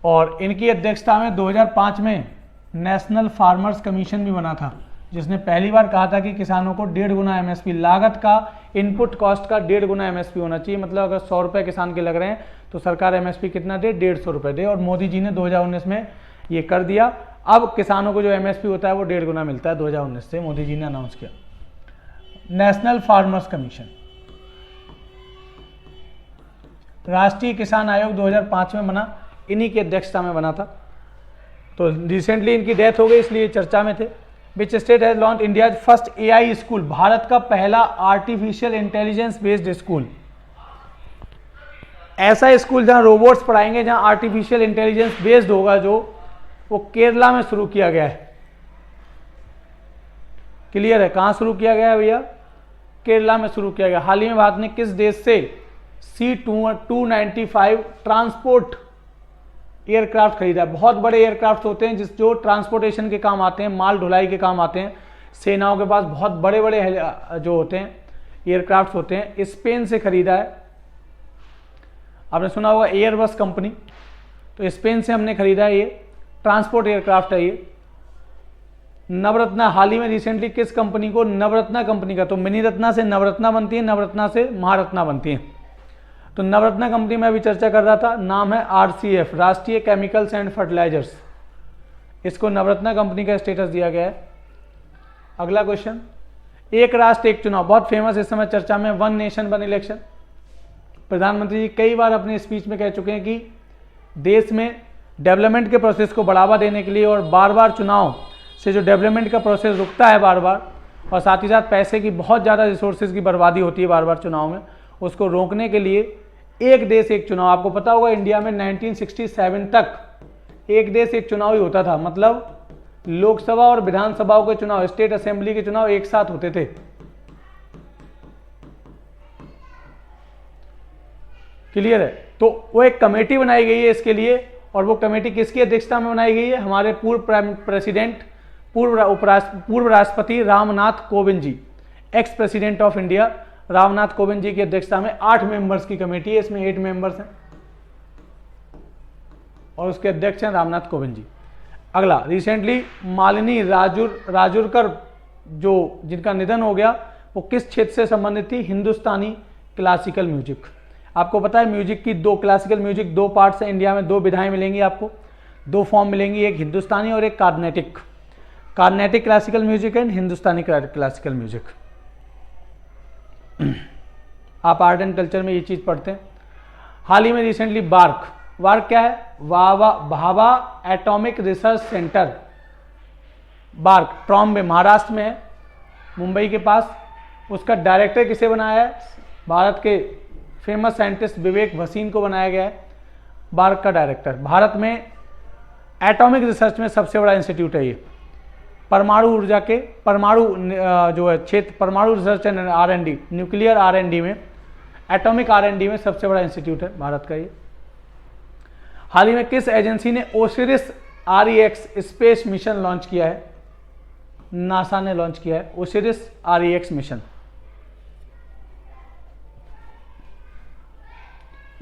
और इनकी अध्यक्षता में 2005 में नेशनल फार्मर्स कमीशन भी बना था, जिसने पहली बार कहा था कि किसानों को 1.5 गुना MSP, लागत का, इनपुट कॉस्ट का 1.5 गुना MSP होना चाहिए। मतलब अगर 100 रुपये किसान के लग रहे हैं तो सरकार MSP कितना दे, 150 रुपये दे। और मोदी जी ने 2019 में ये कर दिया। अब किसानों को जो MSP होता है वो 1.5 गुना मिलता है 2019 से, मोदी जी ने अनाउंस किया। नेशनल फार्मर्स कमीशन, राष्ट्रीय किसान आयोग 2005 में बना, इन्हीं की अध्यक्षता में बना था। तो रिसेंटली इनकी डेथ हो गई इसलिए चर्चा में थे। Which state has launch India first AI school, Bharat का पहला आर्टिफिशियल इंटेलिजेंस बेस्ड स्कूल। ऐसा स्कूल जहां रोबोट्स पढ़ाएंगे, जहां आर्टिफिशियल इंटेलिजेंस बेस्ड होगा, जो वो केरला में शुरू किया गया है। क्लियर है, कहां शुरू किया गया है भैया, केरला में शुरू किया गया। हाल ही में भारत ने किस देश से C-295 ट्रांसपोर्ट एयरक्राफ्ट खरीदा। बहुत बड़े एयरक्राफ्ट होते हैं जो ट्रांसपोर्टेशन के काम आते हैं, माल ढुलाई के काम आते हैं। सेनाओं के पास बहुत बड़े बड़े जो होते हैं एयरक्राफ्ट होते हैं, स्पेन से खरीदा है। आपने सुना होगा एयरबस कंपनी, तो स्पेन से हमने खरीदा है। ये ट्रांसपोर्ट एयरक्राफ्ट है। ये नवरत्ना, हाल ही में रिसेंटली किस कंपनी को, नवरत्ना कंपनी का। तो मिनी रत्ना से नवरत्ना बनती है, नवरत्ना से महारत्ना बनती है। तो नवरत्ना कंपनी में अभी चर्चा कर रहा था, नाम है RCF, राष्ट्रीय केमिकल्स एंड फर्टिलाइजर्स। इसको नवरत्ना कंपनी का स्टेटस दिया गया है। अगला क्वेश्चन, एक राष्ट्र एक चुनाव, बहुत फेमस इस समय चर्चा में, वन नेशन वन इलेक्शन। प्रधानमंत्री जी कई बार अपने स्पीच में कह चुके हैं कि देश में डेवलपमेंट के प्रोसेस को बढ़ावा देने के लिए, और बार बार चुनाव से जो डेवलपमेंट का प्रोसेस रुकता है बार बार, और साथ ही साथ पैसे की बहुत ज़्यादा रिसोर्सेज की बर्बादी होती है बार बार चुनाव में, उसको रोकने के लिए एक देश एक चुनाव। आपको पता होगा इंडिया में 1967 तक एक देश एक चुनाव ही होता था। मतलब लोकसभा और विधानसभाओं के चुनाव, स्टेट असेंबली के चुनाव एक साथ होते थे। क्लियर है। तो वो एक कमेटी बनाई गई है इसके लिए, और वो कमेटी किसकी अध्यक्षता में बनाई गई है, हमारे पूर्व राष्ट्रपति Ramnath Kovind ji, ex president of India Ramnath Kovind ji की अध्यक्षता में 8 मेंबर्स की कमेटी है। इसमें 8 मेंबर्स हैं और उसके अध्यक्ष हैं रामनाथ कोविंद जी। अगला, रिसेंटली मालिनी राजुरकर जो जिनका निधन हो गया, वो किस क्षेत्र से संबंधित थी, हिंदुस्तानी क्लासिकल म्यूजिक। आपको पता है म्यूजिक की क्लासिकल म्यूजिक 2 पार्ट्स हैं इंडिया में, 2 विधाएं मिलेंगी आपको, 2 फॉर्म मिलेंगी, एक हिंदुस्तानी और एक Carnatic. Carnatic classical music and Hindustani classical music. आप आर्ट एंड कल्चर में ये चीज पढ़ते हैं। हाल ही में रिसेंटली वार्क क्या है, Bhabha atomic research center, BARC Trombay Maharashtra में है, मुंबई के पास। उसका डायरेक्टर किसे बनाया है, भारत के फेमस साइंटिस्ट विवेक भसीन को बनाया गया है बार्क का डायरेक्टर। भारत में एटॉमिक रिसर्च में सबसे बड़ा इंस्टीट्यूट है ये, परमाणु ऊर्जा के जो है क्षेत्र, परमाणु research and R&D, nuclear R&D में, एटॉमिक R&D में सबसे बड़ा इंस्टीट्यूट है भारत का ये। हाल ही में किस एजेंसी ने Osiris REX space mission launch किया है, नासा ने लॉन्च किया है ओसिरिस REX मिशन।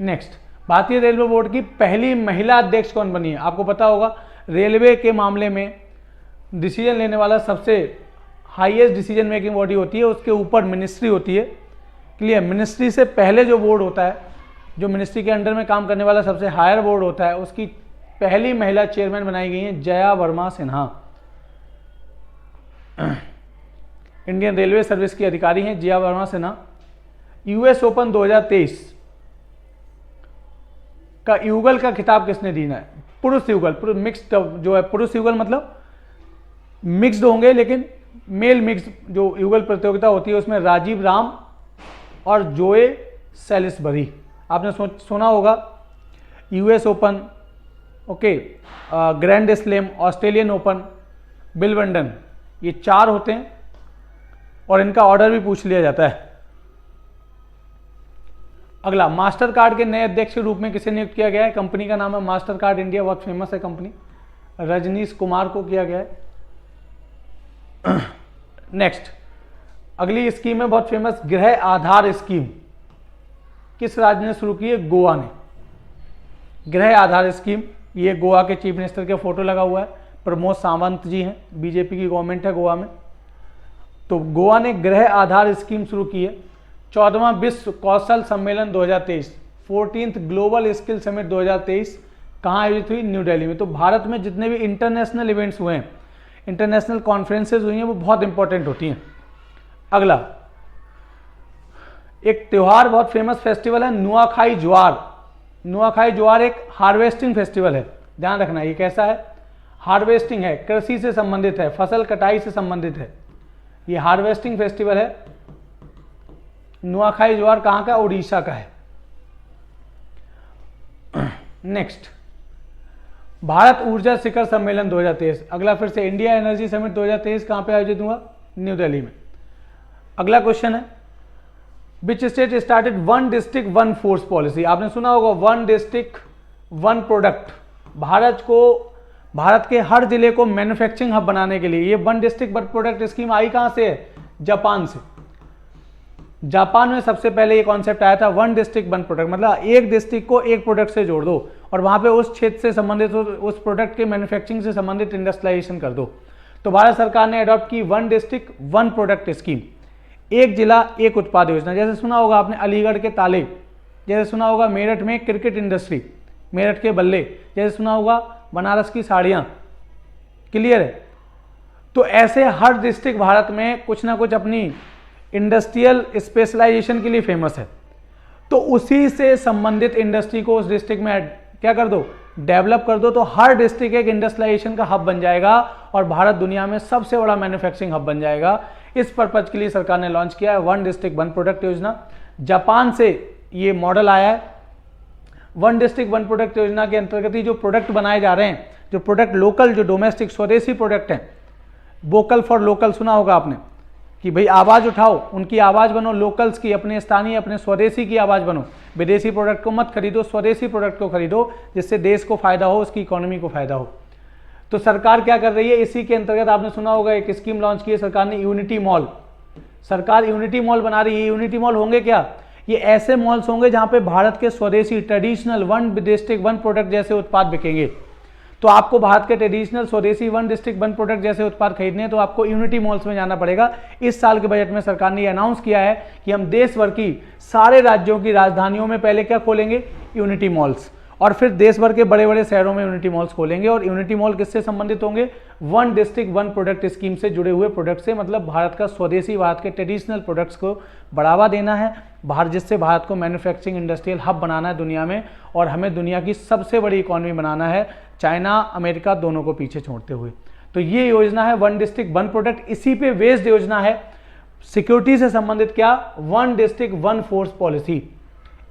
नेक्स्ट, भारतीय रेलवे बोर्ड की पहली महिला अध्यक्ष कौन बनी है। आपको पता होगा रेलवे के मामले में डिसीजन लेने वाला सबसे हाईएस्ट डिसीजन मेकिंग बॉडी होती है, उसके ऊपर मिनिस्ट्री होती है। क्लियर, मिनिस्ट्री से पहले जो बोर्ड होता है, जो मिनिस्ट्री के अंडर में काम करने वाला सबसे हायर बोर्ड होता है, उसकी पहली महिला चेयरमैन बनाई गई है Jaya Verma Sinha. Indian railway service की अधिकारी हैं जया वर्मा सिन्हा। US ओपन 2023 का युगल का खिताब किसने दिया है, पुरुष युगल, मिक्स्ड जो है, पुरुष युगल मतलब मिक्स्ड होंगे लेकिन मेल मिक्स्ड जो युगल प्रतियोगिता होती है उसमें राजीव राम और जोए सैलिसबरी। आपने सुना होगा US open, okay, grand slam, Australian open, Wimbledon, ये 4 होते हैं और इनका ऑर्डर भी पूछ लिया जाता है। अगला, मास्टर कार्ड के नए अध्यक्ष के रूप में किसे नियुक्त किया गया है? कंपनी का नाम है मास्टर कार्ड इंडिया, बहुत फेमस है कंपनी, रजनीश कुमार को किया गया है। नेक्स्ट, अगली स्कीम है बहुत फेमस, गृह आधार स्कीम। किस राज्य ने शुरू की है? गोवा ने। गृह आधार स्कीम, ये गोवा के चीफ मिनिस्टर के फोटो लगा हुआ है, प्रमोद सावंत जी हैं, बीजेपी की गवर्नमेंट है गोवा में। तो गोवा ने गृह आधार स्कीम शुरू की है। 14वां विश्व कौशल सम्मेलन 2023, 14th ग्लोबल स्किल समिट 2023 कहाँ आयोजित हुई? न्यू दिल्ली में। तो भारत में जितने भी इंटरनेशनल इवेंट्स हुए हैं, इंटरनेशनल कॉन्फ्रेंसेज हुई हैं, वो बहुत इंपॉर्टेंट होती हैं। अगला, एक त्योहार बहुत फेमस फेस्टिवल है नुआखाई ज्वार। नुआखाई ज्वार एक हार्वेस्टिंग फेस्टिवल है, ध्यान रखना। ये कैसा है? हार्वेस्टिंग है, कृषि से संबंधित है, फसल कटाई से संबंधित है। ये हार्वेस्टिंग फेस्टिवल है। नुआखाई ज्वार कहाँ का? उड़ीसा का है। नेक्स्ट, भारत ऊर्जा शिखर सम्मेलन 2023। अगला फिर से इंडिया एनर्जी समिट 2023 कहाँ पे आयोजित हुआ? न्यू दिल्ली में। अगला क्वेश्चन है, which state started one district one force policy? आपने सुना होगा one district one product. Bharat के हर जिले को मैन्युफैक्चरिंग हब बनाने के लिए ये one district one product scheme आई कहां से है? जापान से। जापान में सबसे पहले ये कॉन्सेप्ट आया था वन डिस्ट्रिक्ट वन प्रोडक्ट, मतलब एक डिस्ट्रिक्ट को एक प्रोडक्ट से जोड़ दो और वहां पे उस क्षेत्र से संबंधित उस प्रोडक्ट के मैन्युफैक्चरिंग से संबंधित इंडस्ट्रियलाइजेशन कर दो। तो भारत सरकार ने अडॉप्ट की one district one product scheme, एक जिला एक उत्पाद योजना। जैसे सुना होगा आपने अलीगढ़ के ताले, जैसे सुना होगा मेरठ में क्रिकेट इंडस्ट्री, मेरठ के बल्ले, जैसे सुना होगा बनारस की साड़ियां। क्लियर है? तो ऐसे हर डिस्ट्रिक्ट भारत में कुछ ना कुछ अपनी इंडस्ट्रियल स्पेशलाइजेशन के लिए फेमस है। तो उसी से संबंधित इंडस्ट्री को उस डिस्ट्रिक्ट में क्या कर दो? डेवलप कर दो। तो हर डिस्ट्रिक्ट एक इंडस्ट्रियलाइजेशन का हब बन जाएगा और भारत दुनिया में सबसे बड़ा मैन्युफैक्चरिंग हब बन जाएगा। इस पर्पज के लिए सरकार ने लॉन्च किया है वन डिस्ट्रिक्ट वन प्रोडक्ट योजना। जापान से ये मॉडल आया है। वन डिस्ट्रिक्ट वन प्रोडक्ट योजना के अंतर्गत ही जो प्रोडक्ट बनाए जा रहे हैं, जो प्रोडक्ट लोकल, जो डोमेस्टिक स्वदेशी प्रोडक्ट हैं, वोकल फॉर लोकल सुना होगा आपने कि भाई आवाज उठाओ, उनकी आवाज बनो, लोकल्स की, अपने स्थानीय अपने स्वदेशी की आवाज बनो। विदेशी प्रोडक्ट को मत खरीदो, स्वदेशी प्रोडक्ट को खरीदो, जिससे देश को फायदा हो, उसकी इकोनॉमी को फायदा हो। तो सरकार क्या कर रही है? इसी के अंतर्गत आपने सुना होगा एक स्कीम लॉन्च की है सरकार ने, यूनिटी मॉल। सरकार यूनिटी मॉल बना रही है। यूनिटी मॉल होंगे क्या? ये ऐसे मॉल्स होंगे जहां पे भारत के स्वदेशी traditional one district one product जैसे उत्पाद बिकेंगे। तो आपको भारत के ट्रेडिशनल स्वदेशी वन डिस्ट्रिक्ट वन प्रोडक्ट जैसे उत्पाद खरीदने हैं तो आपको यूनिटी मॉल्स में जाना पड़ेगा। इस साल के बजट में सरकार ने अनाउंस किया है कि हम देश भर की सारे राज्यों की राजधानियों में पहले क्या खोलेंगे? यूनिटी मॉल्स, और फिर देश भर के बड़े बड़े शहरों में यूनिटी मॉल्स खोलेंगे। और यूनिटी मॉल किससे संबंधित होंगे? One district one product scheme से जुड़े हुए प्रोडक्ट से। मतलब भारत का स्वदेशी, भारत के ट्रेडिशनल प्रोडक्ट्स को बढ़ावा देना है भारत, जिससे भारत को मैन्युफैक्चरिंग इंडस्ट्रियल हब बनाना है दुनिया में, और हमें दुनिया की सबसे बड़ी इकोनॉमी बनाना है, चाइना अमेरिका दोनों को पीछे छोड़ते हुए। तो ये योजना है वन डिस्ट्रिक्ट वन प्रोडक्ट। इसी पे बेस्ड योजना है सिक्योरिटी से संबंधित क्या? One district one force policy.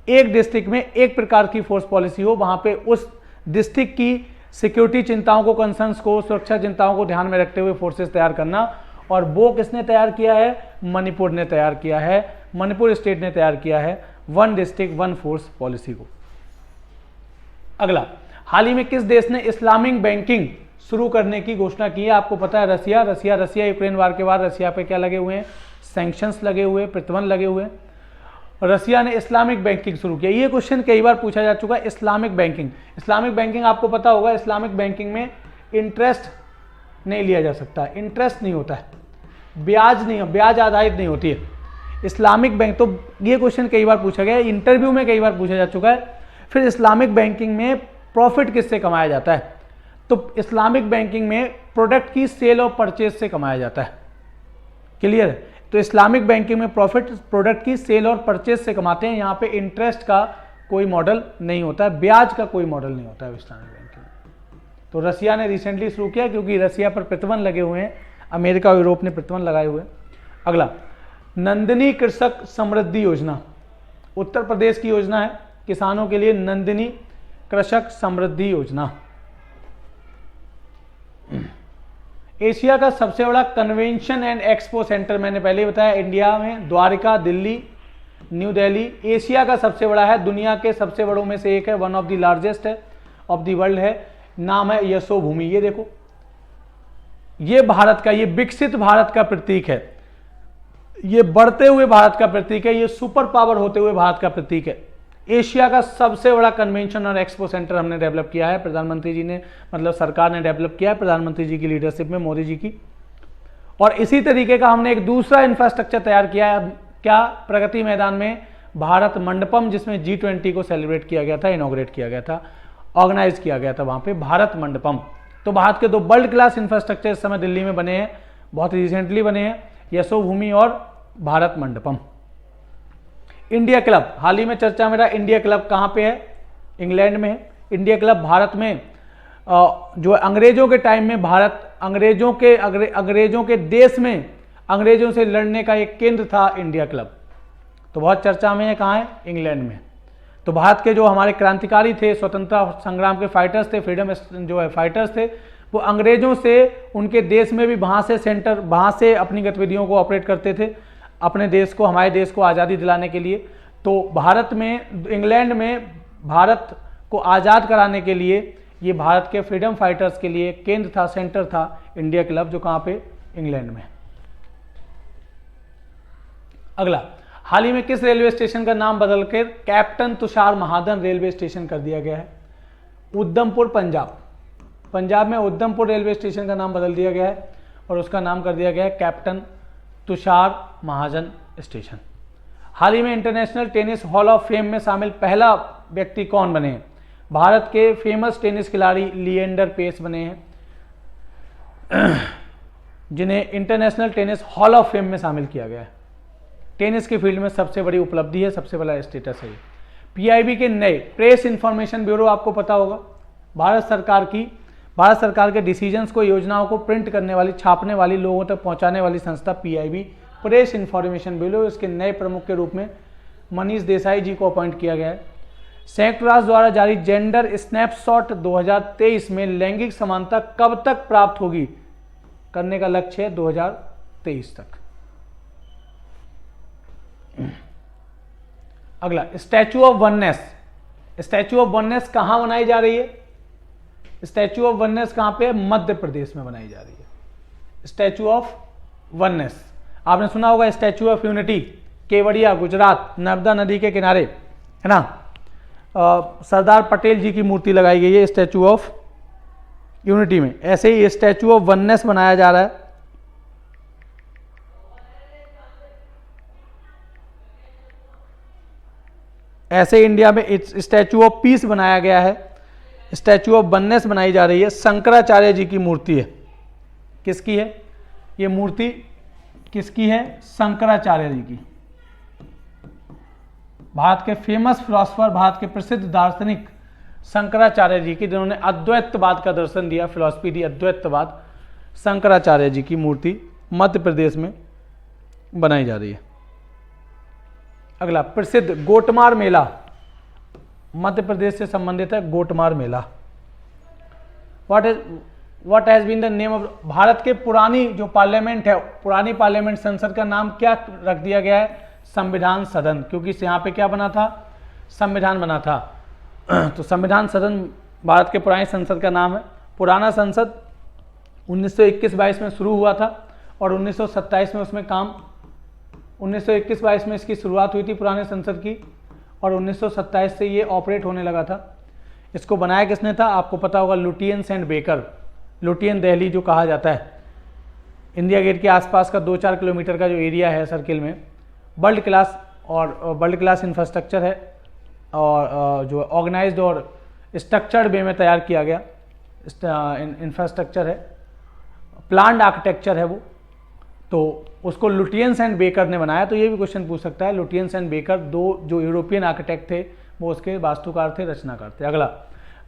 एक डिस्ट्रिक्ट में एक प्रकार की फोर्स पॉलिसी हो, वहां पे उस डिस्ट्रिक्ट की सिक्योरिटी चिंताओं को, कंसर्न्स को, सुरक्षा चिंताओं को ध्यान में रखते हुए फोर्सेस तैयार करना। और वो किसने तैयार किया है? मणिपुर ने तैयार किया है, मणिपुर स्टेट ने तैयार किया है one district one force policy को। अगला, हाल ही में किस देश ने इस्लामिक बैंकिंग शुरू करने की घोषणा की है? आपको पता है रसिया यूक्रेन वार के बाद रसिया पे क्या लगे हुए हैं? सैंक्शंस लगे हुए, प्रतिबंध लगे हुए। रसिया ने इस्लामिक बैंकिंग शुरू किया। ये क्वेश्चन कई बार पूछा जा चुका है। इस्लामिक बैंकिंग आपको पता होगा, इस्लामिक बैंकिंग में इंटरेस्ट नहीं लिया जा सकता, इंटरेस्ट नहीं होता है, ब्याज आधारित नहीं होती है इस्लामिक बैंक। तो ये क्वेश्चन कई बार पूछा गया है, इंटरव्यू में कई बार पूछा जा चुका है। फिर इस्लामिक बैंकिंग में प्रॉफिट किससे कमाया जाता है? तो इस्लामिक बैंकिंग में प्रोडक्ट की सेल और परचेज से कमाया जाता है। क्लियर है? तो इस्लामिक बैंकिंग में प्रॉफिट प्रोडक्ट की सेल और परचेज से कमाते हैं। यहाँ पे इंटरेस्ट का कोई मॉडल नहीं होता है, ब्याज का कोई मॉडल नहीं होता है इस्लामिक बैंकिंग में। तो रसिया ने रिसेंटली शुरू किया क्योंकि रसिया पर प्रतिबंध लगे हुए हैं, अमेरिका और यूरोप ने प्रतिबंध लगाए हुए हैं। अगला, नंदिनी कृषक समृद्धि योजना, उत्तर प्रदेश की योजना है किसानों के लिए। नंदिनी कृषक समृद्धि योजना एशिया का सबसे बड़ा कन्वेंशन एंड एक्सपो सेंटर, मैंने पहले बताया इंडिया में द्वारका, दिल्ली, न्यू दिल्ली एशिया का सबसे बड़ा है, दुनिया के सबसे बड़ों में से एक है, वन ऑफ द लार्जेस्ट है ऑफ द वर्ल्ड है, नाम है यशोभूमि। ये देखो, ये भारत का, ये विकसित भारत का प्रतीक है, ये बढ़ते हुए भारत का प्रतीक है, ये सुपर पावर होते हुए भारत का प्रतीक है। एशिया का सबसे बड़ा कन्वेंशन और एक्सपो सेंटर हमने डेवलप किया है, प्रधानमंत्री जी ने, मतलब सरकार ने डेवलप किया है, प्रधानमंत्री जी की लीडरशिप में, मोदी जी की। और इसी तरीके का हमने एक दूसरा इंफ्रास्ट्रक्चर तैयार किया है, क्या, प्रगति मैदान में भारत मंडपम, जिसमें G20 को सेलिब्रेट किया गया था, इनॉग्रेट किया गया था, ऑर्गेनाइज किया गया था वहां पे, भारत मंडपम। तो भारत के दो वर्ल्ड क्लास इंफ्रास्ट्रक्चर इस समय दिल्ली में बने हैं, बहुत रिसेंटली बने हैं, यशोभूमि और भारत मंडपम। इंडिया क्लब, हाल ही में चर्चा में रहा, इंडिया क्लब कहाँ पे है, इंग्लैंड में है। इंडिया क्लब भारत में जो अंग्रेजों के टाइम में भारत, अंग्रेजों के देश में अंग्रेजों से लड़ने का एक केंद्र था इंडिया क्लब, तो बहुत चर्चा में है, कहाँ है, इंग्लैंड में। तो भारत के जो हमारे क्रांतिकारी थे, स्वतंत्रता संग्राम के फाइटर्स थे, फ्रीडम जो है फाइटर्स थे, वो अंग्रेजों से, उनके देश में भी वहाँ से अपनी गतिविधियों को ऑपरेट करते थे, अपने देश को, हमारे देश को आज़ादी दिलाने के लिए। तो भारत में, इंग्लैंड में भारत को आज़ाद कराने के लिए, ये भारत के फ्रीडम फाइटर्स के लिए केंद्र था, सेंटर था इंडिया क्लब, जो कहाँ पे, इंग्लैंड में। अगला, हाल ही में किस रेलवे स्टेशन का नाम बदलकर कैप्टन तुषार महाजन रेलवे स्टेशन कर दिया गया है? उधमपुर, पंजाब में उधमपुर रेलवे स्टेशन का नाम बदल दिया गया है और उसका नाम कर दिया गया है कैप्टन तुषार महाजन स्टेशन। हाल ही में international tennis hall of fame में शामिल पहला व्यक्ति कौन बने हैं? भारत के फेमस टेनिस खिलाड़ी लिएंडर पेस बने हैं, जिन्हें international tennis hall of fame में शामिल किया गया है। टेनिस की फील्ड में सबसे बड़ी उपलब्धि है, सबसे बड़ा स्टेटस है। पीआईबी के नए प्रेस इंफॉर्मेशन ब्यूरो, आपको पता होगा, भारत सरकार के डिसीजंस को, योजनाओं को प्रिंट करने वाली, छापने वाली, लोगों तक पहुंचाने वाली संस्था पीआईबी, प्रेस इंफॉर्मेशन ब्यूरो। इसके नए प्रमुख के रूप में मनीष देसाई जी को अपॉइंट किया गया है। संयुक्त राष्ट्र द्वारा जारी जेंडर स्नैपशॉट 2023 में लैंगिक समानता कब तक प्राप्त होगी करने का लक्ष्य है 2023 तक। अगला, statue of oneness. Statue of oneness कहां बनाई जा रही है? स्टैचू ऑफ वननेस कहां पे? मध्य प्रदेश में बनाई जा रही है स्टैचू ऑफ वननेस। आपने सुना होगा statue of unity, Kevadia, Gujarat, Narmada नदी के किनारे, है ना, सरदार पटेल जी की मूर्ति लगाई गई है स्टैचू ऑफ यूनिटी में। ऐसे ही स्टैचू ऑफ वननेस बनाया जा रहा है। ऐसे इंडिया में स्टैचू ऑफ पीस बनाया गया है, स्टैचू ऑफ वननेस बनाई जा रही है। शंकराचार्य जी की मूर्ति है, किसकी है ये मूर्ति? किसकी है? शंकराचार्य जी की, भारत के फेमस फिलोसफर, भारत के प्रसिद्ध दार्शनिक शंकराचार्य जी की, जिन्होंने अद्वैतवाद का दर्शन दिया, फिलॉसफी दी अद्वैतवाद। शंकराचार्य जी की मूर्ति मध्य प्रदेश में बनाई जा रही है। अगला, प्रसिद्ध गोटमार मेला, मध्य प्रदेश से संबंधित है Gotmar Mela. What has been the name of, Bharat के पुरानी जो पार्लियामेंट है, पुरानी पार्लियामेंट संसद का नाम क्या रख दिया गया है? संविधान सदन, क्योंकि यहाँ पे क्या बना था? संविधान बना था। तो संविधान सदन भारत के पुरानी संसद का नाम है। पुराना संसद 1921-22 में शुरू हुआ था और 1927 में उसमें काम, 1921-22 में इसकी शुरुआत हुई थी पुराने संसद की, और 1927 से ये ऑपरेट होने लगा था। इसको बनाया किसने था? आपको पता होगा, Lutyens and baker, Lutyens Delhi जो कहा जाता है। इंडिया गेट के आसपास का 2-4 किलोमीटर का जो एरिया है सर्किल में, वर्ल्ड क्लास इंफ्रास्ट्रक्चर है और जो ऑर्गेनाइज्ड और स्ट्रक्चर्ड वे में तैयार किया गया इंफ्रास्ट्रक्चर है, प्लान्ड आर्किटेक्चर है वो। तो उसको लुटियंस एंड बेकर ने बनाया। तो ये भी क्वेश्चन पूछ सकता है, लुटियंस एंड बेकर दो जो यूरोपियन आर्किटेक्ट थे, वो उसके वास्तुकार थे, रचनाकार थे। अगला,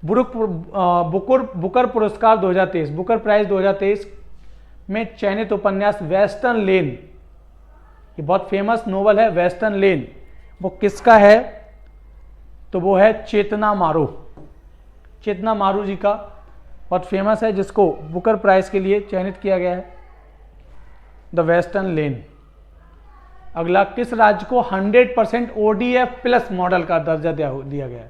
बुकर पुरस्कार 2023, बुकर प्राइज 2023 में चयनित उपन्यास वेस्टर्न लेन, ये बहुत फेमस नोवेल है वेस्टर्न लेन, वो किसका है? तो वो है चेतना मारू, चेतना मारू जी का, बहुत फेमस है, जिसको बुकर प्राइज के लिए चयनित किया गया है, द वेस्टर्न लेन। अगला, किस राज्य को 100% ODF प्लस मॉडल का दर्जा दिया गया है?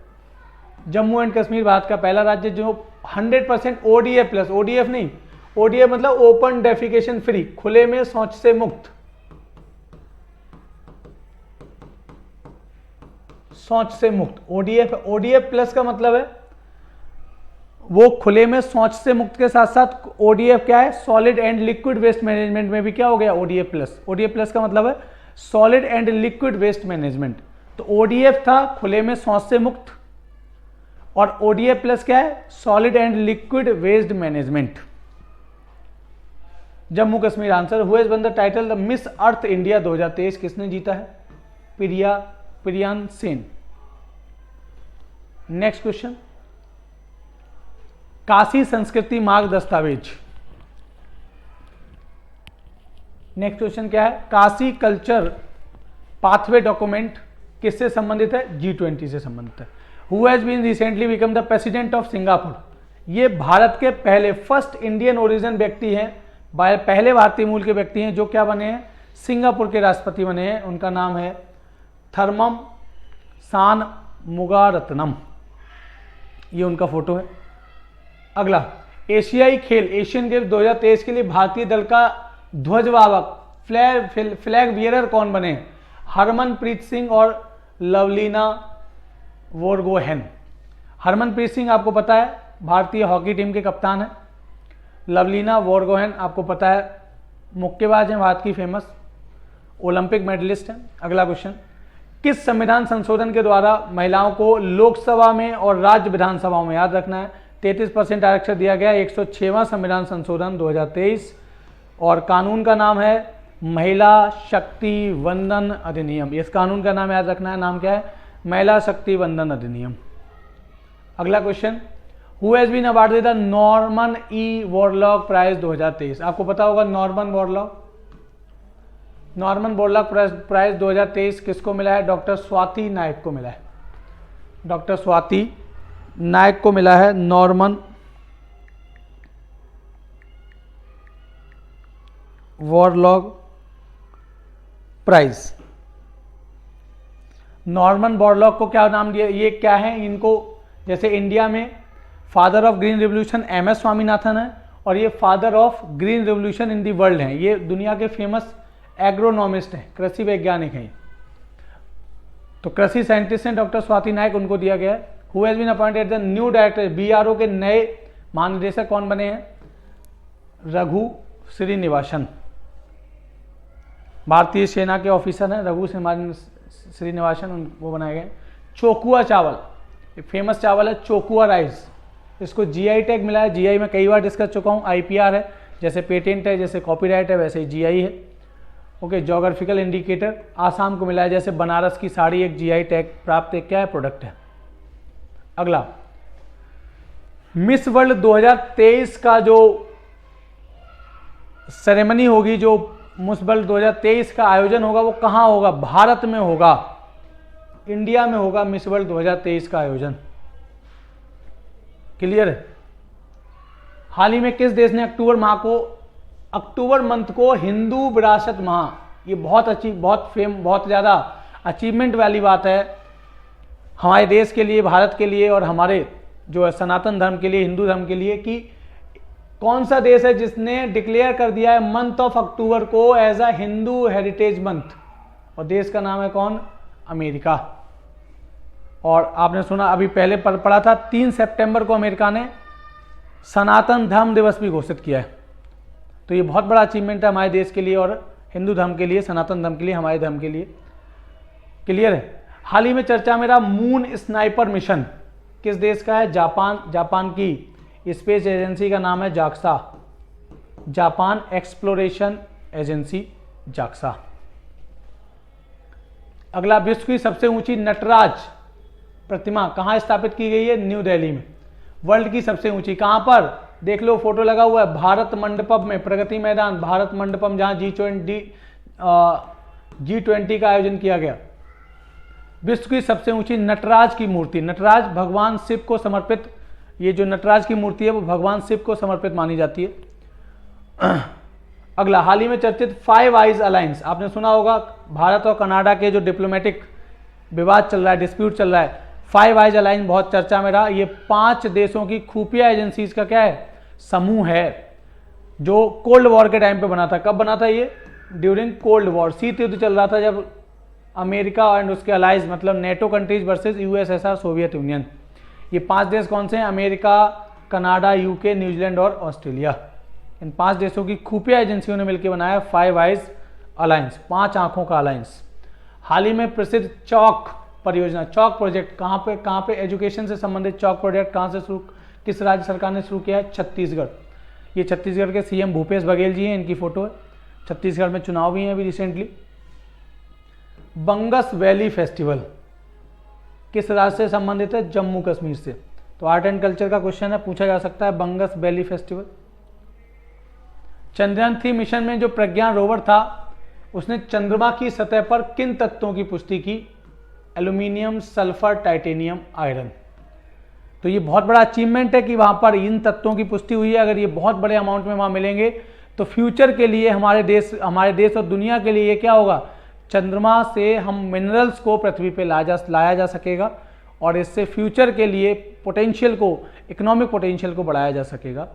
जम्मू एंड कश्मीर भारत का पहला राज्य जो 100% ODF प्लस, ODF नहीं, ODF मतलब ओपन डेफिकेशन फ्री, खुले में शौच से मुक्त, शौच से मुक्त। ODF प्लस का मतलब है वो खुले में शौच से मुक्त के साथ साथ ODF क्या है, solid and liquid waste management में भी क्या हो गया, ODF प्लस। ODF प्लस का मतलब है solid and liquid waste management. तो ODF था खुले में शौच से मुक्त, और ODF प्लस क्या है, solid and liquid waste management. Jammu Kashmir answer. Who has won the title the Miss Earth India 2023, किसने जीता है? प्रियान सेन। नेक्स्ट क्वेश्चन, काशी संस्कृति मार्ग दस्तावेज। नेक्स्ट क्वेश्चन क्या है? काशी कल्चर पाथवे डॉक्यूमेंट किससे संबंधित है? G20 से संबंधित है। Who has been recently become the president of Singapore, ये भारत के पहले फर्स्ट इंडियन ओरिजिन व्यक्ति हैं, पहले भारतीय मूल के व्यक्ति हैं जो क्या बने हैं, सिंगापुर के राष्ट्रपति बने हैं। उनका नाम है थर्मम शानमुगारत्नम, ये उनका फोटो है। अगला, एशियाई खेल एशियन गेम्स 2023 के लिए भारतीय दल का ध्वजवाहक फ्लैग बियरर कौन बने? हरमनप्रीत सिंह और लवलीना बोरगोहेन। हरमनप्रीत सिंह आपको पता है भारतीय हॉकी टीम के कप्तान है। लवलीना बोरगोहेन आपको पता है मुक्केबाज हैं, भारत की फेमस ओलंपिक मेडलिस्ट हैं। अगला क्वेश्चन, किस संविधान संशोधन के द्वारा महिलाओं को लोकसभा में और राज्य विधानसभाओं में, याद रखना है, 33% आरक्षण दिया गया? 106वां संविधान संशोधन 2023, और कानून का नाम है महिला शक्ति वंदन अधिनियम। इस कानून का नाम याद रखना है, नाम क्या है? महिला शक्ति वंदन अधिनियम। अगला question, who has been awarded the Norman E Borlaug prize 2023? आपको पता होगा नॉर्मन बोरलॉग प्राइज 2023 किसको मिला है? डॉक्टर स्वाति नायक को मिला है। डॉक्टर स्वाति नायक को मिला है Norman Borlaug prize. Norman Borlaug को क्या नाम दिया? ये क्या है इनको, जैसे इंडिया में father of green revolution MS Swaminathan है, और ये father of green revolution in the world हैं। ये दुनिया के फेमस एग्रोनॉमिस्ट हैं, कृषि वैज्ञानिक हैं। तो कृषि साइंटिस्ट हैं डॉक्टर स्वाति नायक, उनको दिया गया है। Who has been appointed the new director BRO के नए महानिदेशक कौन बने हैं? रघु श्रीनिवासन, भारतीय सेना के ऑफिसर हैं रघु श्रीनिवासन, वो बनाए गए। चोकुआ चावल, फेमस चावल है चोकुआ राइस, इसको GI टैग मिला है। GI में कई बार डिस्कस चुका हूँ। IPR है, जैसे पेटेंट है, जैसे कॉपीराइट है, वैसे ही GI है। ओके, जोग्राफिकल इंडिकेटर आसाम को मिला है, जैसे बनारस की साड़ी एक GI टैग प्राप्त एक क्या है, प्रोडक्ट है। अगला, मिस वर्ल्ड 2023 का जो सेरेमनी होगी, जो मिस वर्ल्ड 2023 का आयोजन होगा, वो कहाँ होगा? भारत में होगा, इंडिया में होगा मिस वर्ल्ड 2023 का आयोजन। क्लियर है? हाल ही में किस देश ने अक्टूबर मंथ को हिंदू विरासत माह, ये बहुत ज़्यादा अचीवमेंट वाली बात है हमारे देश के लिए, भारत के लिए, और हमारे जो है सनातन धर्म के लिए, हिंदू धर्म के लिए, कि कौन सा देश है जिसने डिक्लेयर कर दिया है मंथ ऑफ अक्टूबर को as a Hindu heritage month, और देश का नाम है कौन? अमेरिका। और आपने सुना अभी पहले पढ़ा था 3 सितंबर को अमेरिका ने सनातन धर्म दिवस भी घोषित किया है। तो ये बहुत बड़ा अचीवमेंट है हमारे देश के लिए और हिंदू धर्म के लिए, सनातन धर्म के लिए, हमारे धर्म के लिए। क्लियर है? हाल ही में चर्चा में रहा मून स्नाइपर मिशन किस देश का है? जापान की स्पेस एजेंसी का नाम है JAXA, Japan exploration agency JAXA. अगला, विश्व की सबसे ऊंची नटराज प्रतिमा कहां स्थापित की गई है? न्यू दिल्ली में। वर्ल्ड की सबसे ऊंची कहां पर? देख लो फोटो लगा हुआ है, भारत मंडपम में, प्रगति मैदान भारत मंडपम, जहां G20 का आयोजन किया गया। विश्व की सबसे ऊंची नटराज की मूर्ति, नटराज भगवान शिव को समर्पित, ये जो नटराज की मूर्ति है वो भगवान शिव को समर्पित मानी जाती है। अगला, हाल ही में चर्चित फाइव आइज अलायंस, आपने सुना होगा भारत और कनाडा के जो डिप्लोमेटिक विवाद चल रहा है, डिस्प्यूट चल रहा है, फाइव आइज अलायंस बहुत चर्चा में रहा। ये 5 देशों की खुफिया एजेंसीज का क्या है, समूह है, जो कोल्ड वॉर के टाइम पे बना था। कब बना था ये, ड्यूरिंग कोल्ड वॉर, शीत युद्ध चल रहा था, जब अमेरिका एंड उसके अलाइज मतलब NATO countries versus USSR Soviet union. ये 5 देश कौन से हैं, अमेरिका, कनाडा, यूके, न्यूजीलैंड और ऑस्ट्रेलिया। इन 5 देशों की खुफिया एजेंसियों ने मिलकर बनाया फाइव आइज अलायंस, 5 आंखों का अलायंस। हाल ही में प्रसिद्ध चौक परियोजना, चौक प्रोजेक्ट, कहाँ पे एजुकेशन से संबंधित चौक प्रोजेक्ट कहाँ से शुरू, किस राज्य सरकार ने शुरू किया है, छत्तीसगढ़। ये छत्तीसगढ़ के सीएम भूपेश बघेल जी हैं, इनकी फोटो है। छत्तीसगढ़ में चुनाव भी हैं अभी रिसेंटली। बंगस वैली फेस्टिवल किस राज्य से संबंधित है, जम्मू कश्मीर से। तो आर्ट एंड कल्चर का क्वेश्चन है, पूछा जा सकता है बंगस वैली फेस्टिवल। चंद्रयान 3 मिशन में जो प्रज्ञान रोवर था, उसने चंद्रमा की सतह पर किन तत्वों की पुष्टि की, एल्यूमिनियम, सल्फर, टाइटेनियम, आयरन। तो ये बहुत बड़ा अचीवमेंट है कि वहां पर इन तत्वों की पुष्टि हुई है। अगर ये बहुत बड़े अमाउंट में वहां मिलेंगे तो फ्यूचर के लिए हमारे देश और दुनिया के लिए ये क्या होगा, चंद्रमा से हम मिनरल्स को पृथ्वी पे लाया जा सकेगा और इससे फ्यूचर के लिए पोटेंशियल को, इकोनॉमिक पोटेंशियल को बढ़ाया जा सकेगा।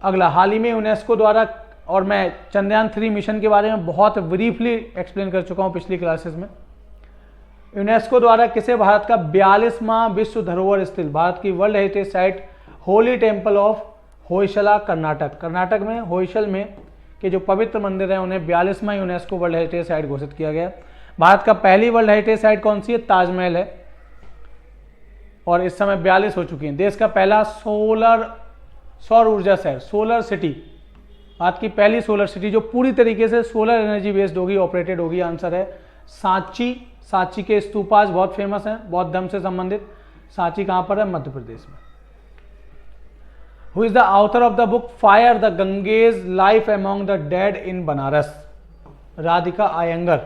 अगला, हाल ही में यूनेस्को द्वारा, और मैं चंद्रयान 3 मिशन के बारे में बहुत ब्रीफली एक्सप्लेन कर चुका हूं पिछली क्लासेस में। यूनेस्को द्वारा किसे भारत का 42वां विश्व धरोहर स्थल, भारत की world heritage site Holi temple of Hoysala, Karnataka में होयसल में के जो पवित्र मंदिर हैं उन्हें 42वां यूनेस्को वर्ल्ड हेरिटेज साइट घोषित किया गया। भारत का पहली वर्ल्ड हेरिटेज साइट कौन सी है, ताजमहल है, और इस समय 42 हो चुकी हैं। देश का पहला सौर ऊर्जा शहर, सोलर सिटी, भारत की पहली सोलर सिटी जो पूरी तरीके से सोलर एनर्जी बेस्ड होगी, ऑपरेटेड होगी। आंसर है सांची। सांची के स्तूपाज बहुत फेमस हैं, बौद्ध धर्म से संबंधित। सांची कहां पर है, मध्य प्रदेश में। Who is the author of the book fire the Ganges life among the dead in Banaras, Radhika Iyengar.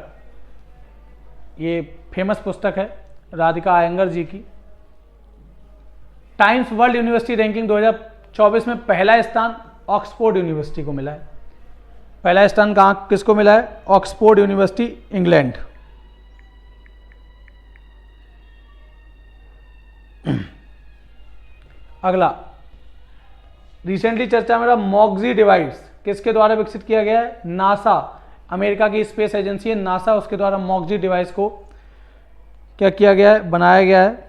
ये फेमस पुस्तक है राधिका आयंगर जी की। टाइम्स वर्ल्ड यूनिवर्सिटी रैंकिंग 2024 में पहला स्थान ऑक्सफोर्ड यूनिवर्सिटी को मिला है। पहला स्थान कहाँ किसको मिला है, ऑक्सफोर्ड यूनिवर्सिटी, इंग्लैंड। अगला, रिसेंटली चर्चा में रहा मॉक्सी डिवाइस, किसके द्वारा विकसित किया गया है, नासा, अमेरिका की स्पेस एजेंसी है नासा, उसके द्वारा मॉक्सी डिवाइस को क्या किया गया है, बनाया गया है।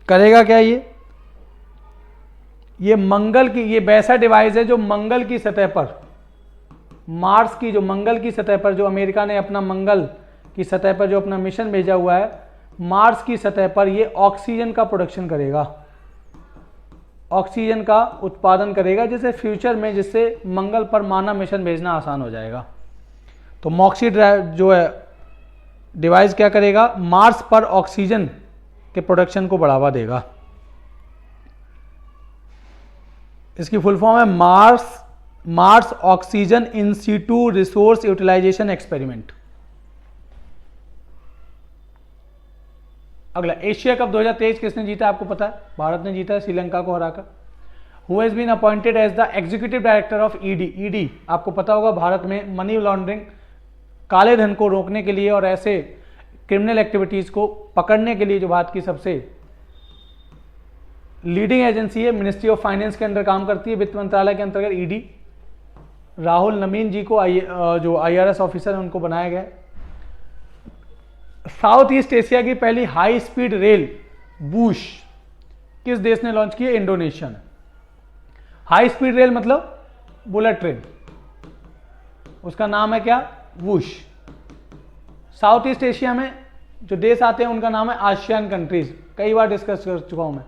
करेगा क्या ये मंगल की, ये वैसा डिवाइस है जो मंगल की सतह पर, मार्स की जो मंगल की सतह पर, जो अमेरिका ने अपना मंगल की सतह पर जो अपना मिशन भेजा हुआ है, मार्स की सतह पर ये ऑक्सीजन का प्रोडक्शन करेगा, ऑक्सीजन का उत्पादन करेगा, जिससे फ्यूचर में जिससे मंगल पर मानव मिशन भेजना आसान हो जाएगा। तो मॉक्सी जो है डिवाइस क्या करेगा, मार्स पर ऑक्सीजन के प्रोडक्शन को बढ़ावा देगा। इसकी फुल फॉर्म है Mars oxygen in situ resource utilisation experiment. अगला, एशिया कप 2023 किसने जीता, आपको पता है, भारत ने जीता है श्रीलंका को हराकर। Who has been appointed as the executive director of ED, आपको पता होगा भारत में मनी लॉन्ड्रिंग, काले धन को रोकने के लिए और ऐसे क्रिमिनल एक्टिविटीज को पकड़ने के लिए जो भारत की सबसे लीडिंग एजेंसी है, मिनिस्ट्री ऑफ फाइनेंस के अंदर काम करती है, वित्त मंत्रालय के अंतर्गत ईडी। राहुल नवीन जी को जो आईआरएस ऑफिसर है उनको बनाया गया। साउथ ईस्ट एशिया की पहली हाई स्पीड रेल बूश किस देश ने लॉन्च की है, इंडोनेशिया ने। हाई स्पीड रेल मतलब बुलेट ट्रेन, उसका नाम है क्या, वूश। साउथ ईस्ट एशिया में जो देश आते हैं उनका नाम है आसियान कंट्रीज, कई बार डिस्कस कर चुका हूं मैं।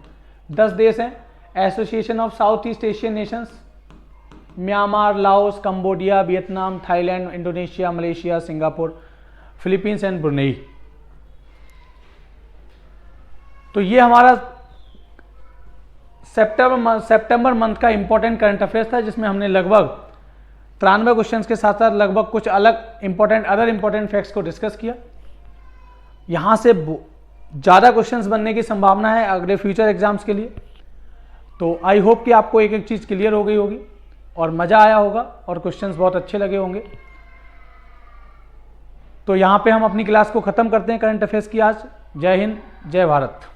10 देश हैं, association of south east Asian Nations, Myanmar, Laos, Cambodia, Vietnam, Thailand, Indonesia, Malaysia, Singapore, Philippines and Brunei. तो ये हमारा सितंबर मंथ का इंपॉर्टेंट करंट अफेयर्स था, जिसमें हमने लगभग 93 क्वेश्चंस के साथ साथ लगभग कुछ अलग अदर इंपॉर्टेंट फैक्ट्स को डिस्कस किया। यहां से ज़्यादा क्वेश्चंस बनने की संभावना है अगले फ्यूचर एग्जाम्स के लिए। तो आई होप कि आपको एक एक चीज़ क्लियर हो गई होगी और मज़ा आया होगा और क्वेश्चंस बहुत अच्छे लगे होंगे। तो यहाँ पे हम अपनी क्लास को ख़त्म करते हैं करंट अफेयर्स की आज। जय हिंद, जय भारत।